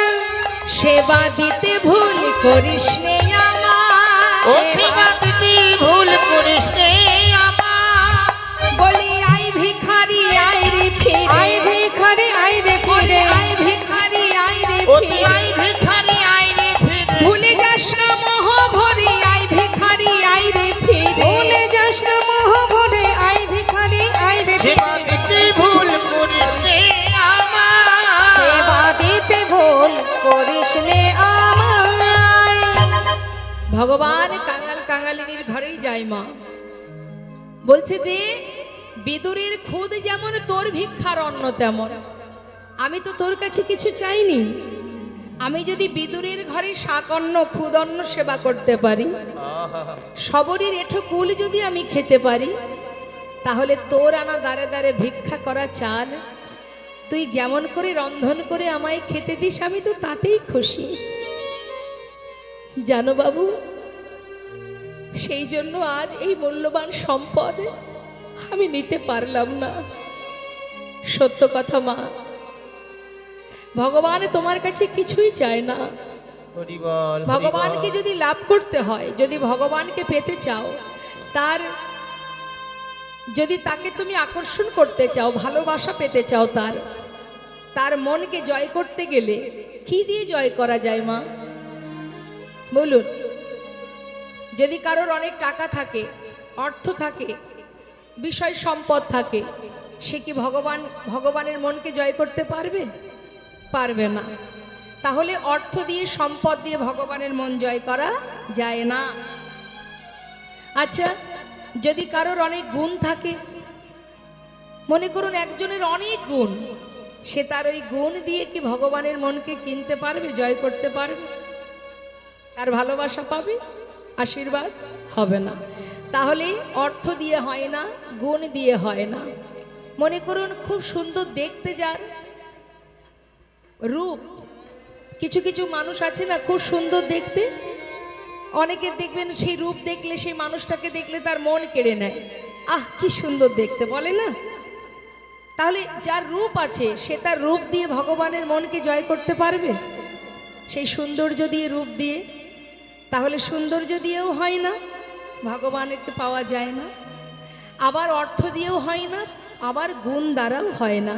সেবা দিতে ভুল করিস নে আমার ও সেবা দিতে ভুল করিস রে আমার বলি আই ভিখারি আই রে ফিরে আই ভিখারি আই রে ফিরে আই ভিখারি আই রে ও তুই ফিরে আই ভিখারি আই রে ফিরে ভুলে যাস না মহাভরি আই ভিখারি আই রে ফিরে ভুলে যাস না মহাভরে আই ভিখারি আই রে সেবা ফিরে দিতে ভুল করিস রে আমার সেবা দিতে ভুল করিস নে আমায় ভগবান কাঙাল কাঙালিনীর ঘরেই যায় মা বলছে যে বিদুরের খুদ যেমন তোর ভিক্ষার অন্ন তেমন আমি তো তোর কাছে কিছু চাইনি আমি যদি বিদুরের ঘরে শাকন্ন ক্ষুদন্ন সেবা করতে পারি সবরীর এঠো কুল যদি আমি খেতে পারি তাহলে তোর আনা দাঁড়ে দাঁড়ে ভিক্ষা করা চাল তুই যেমন করে রন্ধন করে আমায় খেতে দিস আমি তো তাতেই খুশি জানো বাবু সেই জন্য আজ এই মূল্যবান সম্পদ আমি নিতে পারলাম না সত্য কথা মা ভগবান তোমার কাছে কিছুই চায় না হরিবল ভগবানকে যদি লাভ করতে হয় যদি ভগবানকে পেতে চাও তার যদি তাকে তুমি আকর্ষণ করতে চাও, ভালোবাসা পেতে চাও, তার মনকে জয় করতে গেলে কি দিয়ে জয় করা যায় মা বলুন? যদি কারোর অনেক টাকা থাকে, অর্থ থাকে, বিষয় সম্পদ থাকে, সে কি ভগবানের মনকে জয় করতে পারবে? পারবে না। তাহলে অর্থ দিয়ে, সম্পদ দিয়ে ভগবানের মন জয় করা যায় না। আচ্ছা, যদি কারোর অনেক গুণ থাকে, মনে করুন একজনের অনেক গুণ, সে তার ওই গুণ দিয়ে কি ভগবানের মনকে কিনতে পারবে, জয় করতে পারবে? তার ভালোবাসা পাবে, আশীর্বাদ হবে না। তাহলে অর্থ দিয়ে হয় না, গুণ দিয়ে হয় না। মনে করুন খুব সুন্দর দেখতে যার রূপ, কিছু কিছু মানুষ আছে না খুব সুন্দর দেখতে, অনেকে দেখবেন সেই রূপ দেখলে, সেই মানুষটাকে দেখলে তার মন কেড়ে নেয়, আহ কি সুন্দর দেখতে, বলে না? তাহলে যার রূপ আছে সে তার রূপ দিয়ে ভগবানের মনকে জয় করতে পারবে? সেই সৌন্দর্য দিয়ে, রূপ দিয়ে? তাহলে সৌন্দর্য দিয়েও হয় না, ভগবানকে পাওয়া যায় না। আবার অর্থ দিয়েও হয় না, আবার গুণ দ্বারাও হয় না।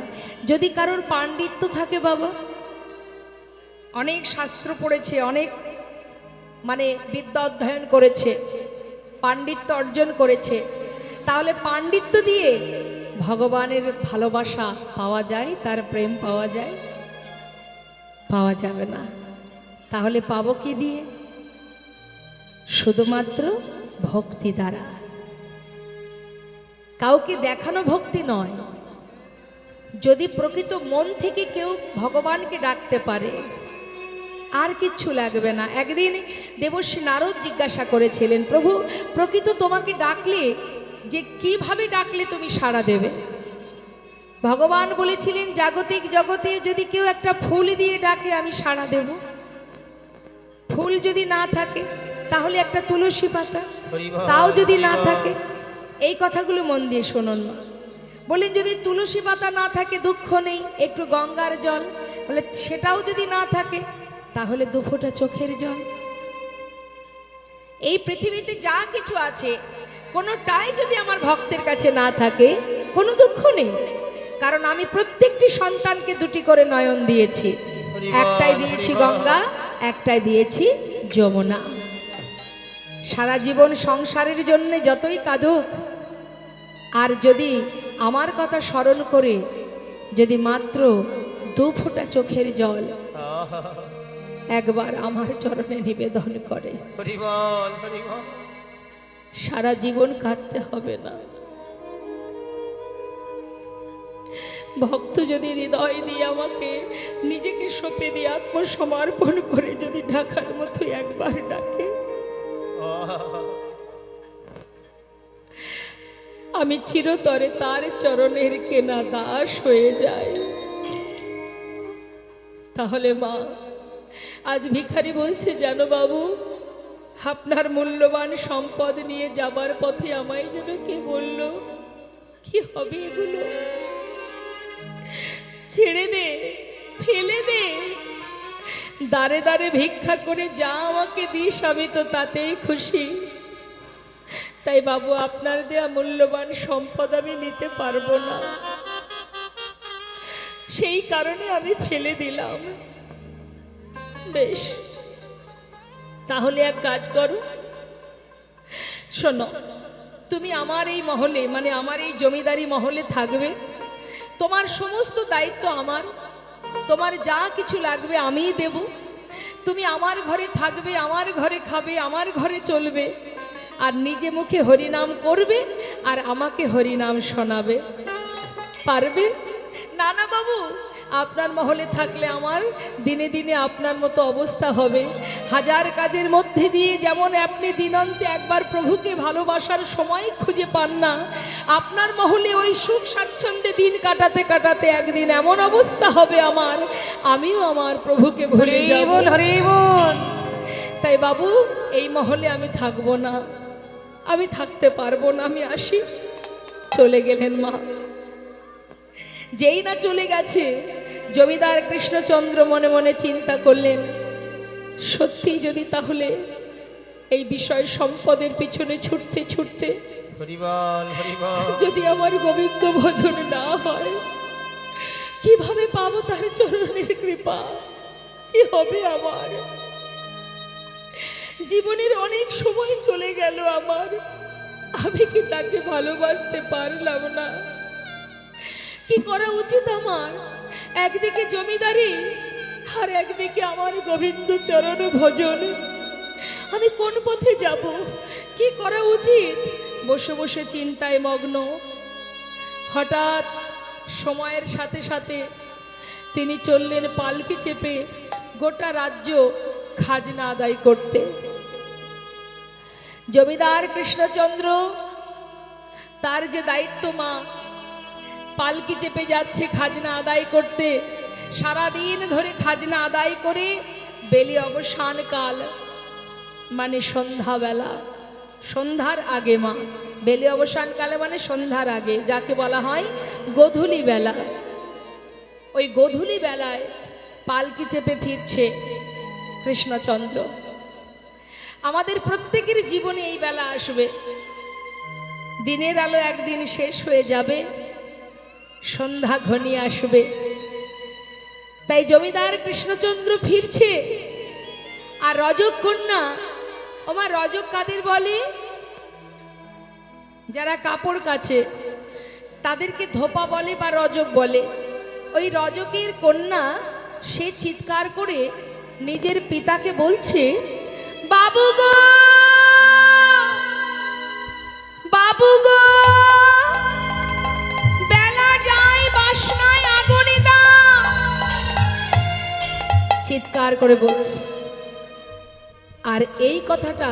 যদি কারোর পাণ্ডিত্য থাকে, বাবা অনেক শাস্ত্র পড়েছে, অনেক বিদ্যা অধ্যয়ন করেছে, পাণ্ডিত্য অর্জন করেছে, তাহলে পাণ্ডিত্য দিয়ে ভগবানের ভালোবাসা পাওয়া যায়, তার প্রেম পাওয়া যায়? পাওয়া যাবে না। তাহলে পাবো কি দিয়ে? শুধুমাত্র ভক্তি দ্বারা। কাউকে দেখানো ভক্তি নয়। যদি প্রকৃত মন থেকে কেউ ভগবানকে ডাকতে পারে, আর কিচ্ছু লাগবে না। একদিন দেবর্ষী নারদ জিজ্ঞাসা করেছিলেন, প্রভু প্রকৃত তোমাকে ডাকলে যে কিভাবে ডাকলে তুমি সাড়া দেবে? ভগবান বলেছিলেন, জাগতিক জগতে যদি কেউ একটা ফুল দিয়ে ডাকে আমি সাড়া দেব। ফুল যদি না থাকে তাহলে একটা তুলসী পাতা, তাও যদি না থাকে, এই কথাগুলো মন দিয়ে শুনুন না। বলেন যদি তুলসী পাতা না থাকে দুঃখ নেই, একটু গঙ্গার জল, বলে সেটাও যদি না থাকে তাহলে দুফোঁটা চোখের জল। এই পৃথিবীতে যা কিছু আছে কোনোটাই যদি আমার ভক্তের কাছে না থাকে, কোনো দুঃখ নেই। কারণ আমি প্রত্যেকটি সন্তানকে দুটি করে নয়ন দিয়েছি, একটাই দিয়েছি গঙ্গা, একটাই দিয়েছি যমুনা। সারা জীবন সংসারের জন্য যতই কাঁদুক, আর যদি আমার কথা স্মরণ করে যদি মাত্র দুফোঁটা চোখের জল একবার আমার চরণে নিবেদন করে, সারা জীবন কাঁদতে হবে না। ভক্ত যদি হৃদয় দিয়ে আমাকে নিজেকে সঁপে দিয়ে আত্মসমর্পণ করে যদি ডাকার মতো একবার ডাকে, আমি চিরতরে তার চরণের কেনা দাস হয়ে যাই। তাহলে মা আজ ভিখারি বলছে, জানো বাবু, আপনার মূল্যবান সম্পদ নিয়ে যাবার পথে আমায় যেন কে বলল, কি হবে এগুলো, ছেড়ে দে, ফেলে দে, দাঁড়ে দাঁড়ে ভিক্ষা করে যা আমাকে দিস আমি তো তাতেই খুশি। তাই বাবু আপনার দেয়া মূল্যবান সম্পদ আমি নিতে পারবো না, সেই কারণে আমি ফেলে দিলাম। বেশ, তাহলে এক কাজ করো, শোনো, তুমি আমার এই মহলে, আমার এই জমিদারি মহলে থাকবে, তোমার সমস্ত দায়িত্ব আমার, তোমার যা কিছু লাগবে আমিই দেব। তুমি আমার ঘরে থাকবে, আমার ঘরে খাবে, আমার ঘরে চলবে, আর নিজে মুখে হরিনাম করবে আর আমাকে হরিনাম শোনাবে। পারবে? না না বাবু, আপনার মহলে থাকলে আমার দিনে দিনে আপনার মতো অবস্থা হবে। হাজার কাজের মধ্যে দিয়ে যেমন আপনি দিনান্তে একবার প্রভুকে ভালোবাসার সময় খুঁজে পান না, আপনার মহলে ওই সুখ স্বাচ্ছন্দ্যে দিন কাটাতে কাটাতে একদিন এমন অবস্থা হবে আমার, আমিও আমার প্রভুকে ভুলে যাব। তাই বাবু এই মহলে আমি থাকবো না, আমি থাকতে পারবো না, আমি আসি। চলে গেলেন মা। যেই না চলে গেছে, জমিদার কৃষ্ণচন্দ্র মনে মনে চিন্তা করলেন, সত্যি যদি তাহলে এই বিষয় সম্পদের পিছনে ছুটতে ছুটতে হরিবল হরিবল। যদি আমার গোবিন্দ ভজন না হয়, কিভাবে পাবো তার চরণের কৃপা? কি হবে আমার? জীবনের অনেক সময় চলে গেল আমার, আমি কি তাকে ভালোবাসতে পারলাম না? কি করা উচিত আমার? একদিকে জমিদারি আর একদিকে আমার গোবিন্দ চরণ ভজন, আমি কোন পথে যাব? কি করা উচিত? বসে বসে চিন্তায় মগ্ন। হঠাৎ সময়ের সাথে সাথে তিনি চললেন পালকি চেপে গোটা রাজ্য খাজনা আদায় করতে। জমিদার কৃষ্ণচন্দ্র, তার যে দায়িত্ব মা, পালকি চেপে যাচ্ছে খাজনা আদায় করতে। সারাদিন ধরে খাজনা আদায় করে বেলি অবসান কাল, মানে সন্ধ্যাবেলা, সন্ধ্যার আগে মা, বেলি অবসান কালে মানে সন্ধ্যার আগে, যাকে বলা হয় গোধূলি বেলা। ওই গোধূলি বেলায় পালকি চেপে ফিরছে কৃষ্ণচন্দ্র। আমাদের প্রত্যেকের জীবনে এই বেলা আসবে। দিনের আলো একদিন শেষ হয়ে যাবে, সন্ধ্যা ঘনিয়ে আসবে। তাই জমিদার কৃষ্ণচন্দ্র ফিরছে, আর রজক কন্যা, আমার রজক কাদের বলে? যারা কাপড় কাচে তাদেরকে ধোপা বলে বা রজক বলে। ওই রজকের কন্যা সে চিৎকার করে নিজের পিতাকে বলছে, বাবু গো, বাবু গো, বেলা যায়, বাসনায় আগুনে দাও। চিৎকার করে বলছে। আর এই কথাটা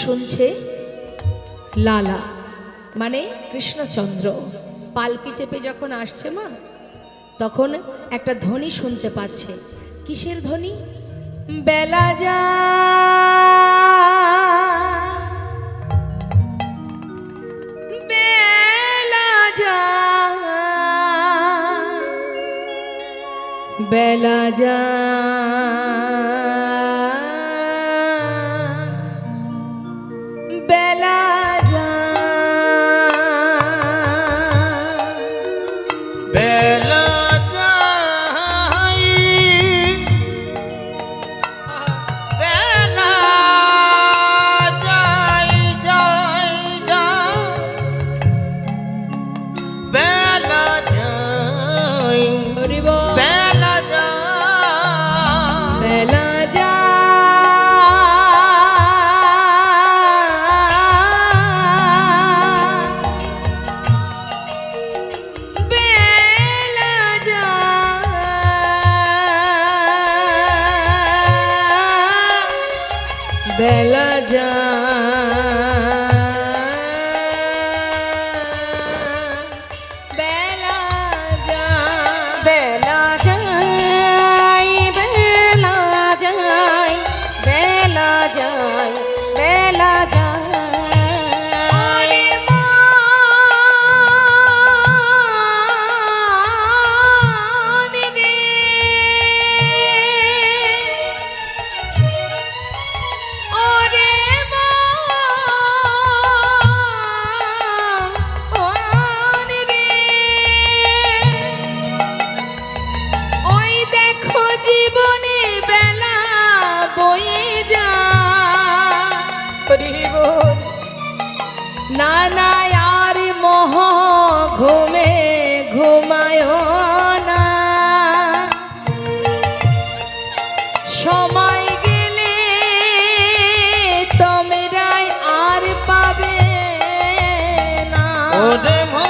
শুনছে লালা, মানে কৃষ্ণচন্দ্র। পালকি চেপে যখন আসছে মা, তখন একটা ধ্বনি শুনতে পাচ্ছে। কিসের ধ্বনি? বেলা যায়, বেলা যায়, বেলা যায়, বেলা বেলা যায়, বেলা যায়, যায়, যায়, বেলা যায়, হরি বল। বেলা যায়, বেলা যায়, বেলা যায়, বেলা যায়, বেলা যায়। বেলা যায়, বেলা যায়, বেলা যায়, বেলা যায়। ওরে মন রে, ওরে মন রে, ওই দেখো জীবনে বেলা বয়ে যায়। হরি বল। না না আর মোহ ঘুমে ঘুমায় না, সময় গেলে তোমরাই আর পাবে না। ওরে মা,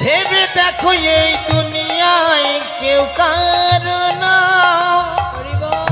ভেবে দেখো এই দুনিয়ায় কেউ কারো না, হরি বল।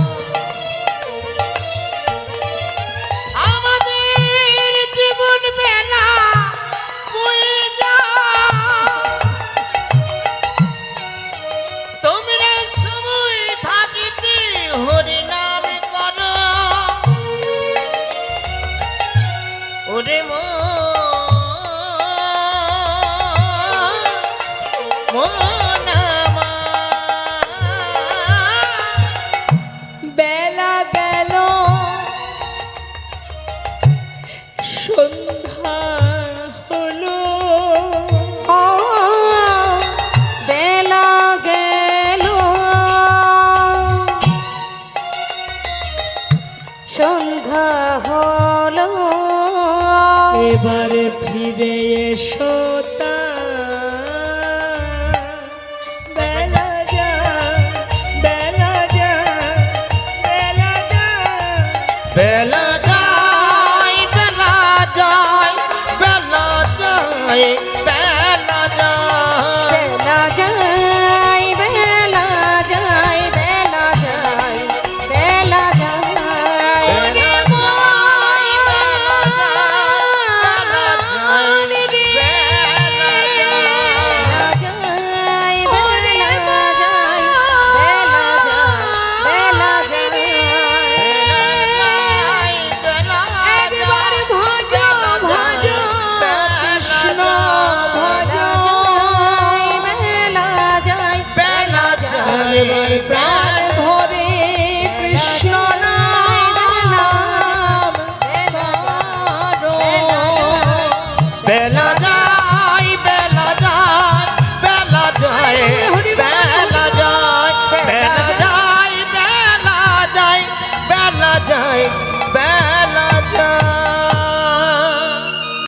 ফিরে এসো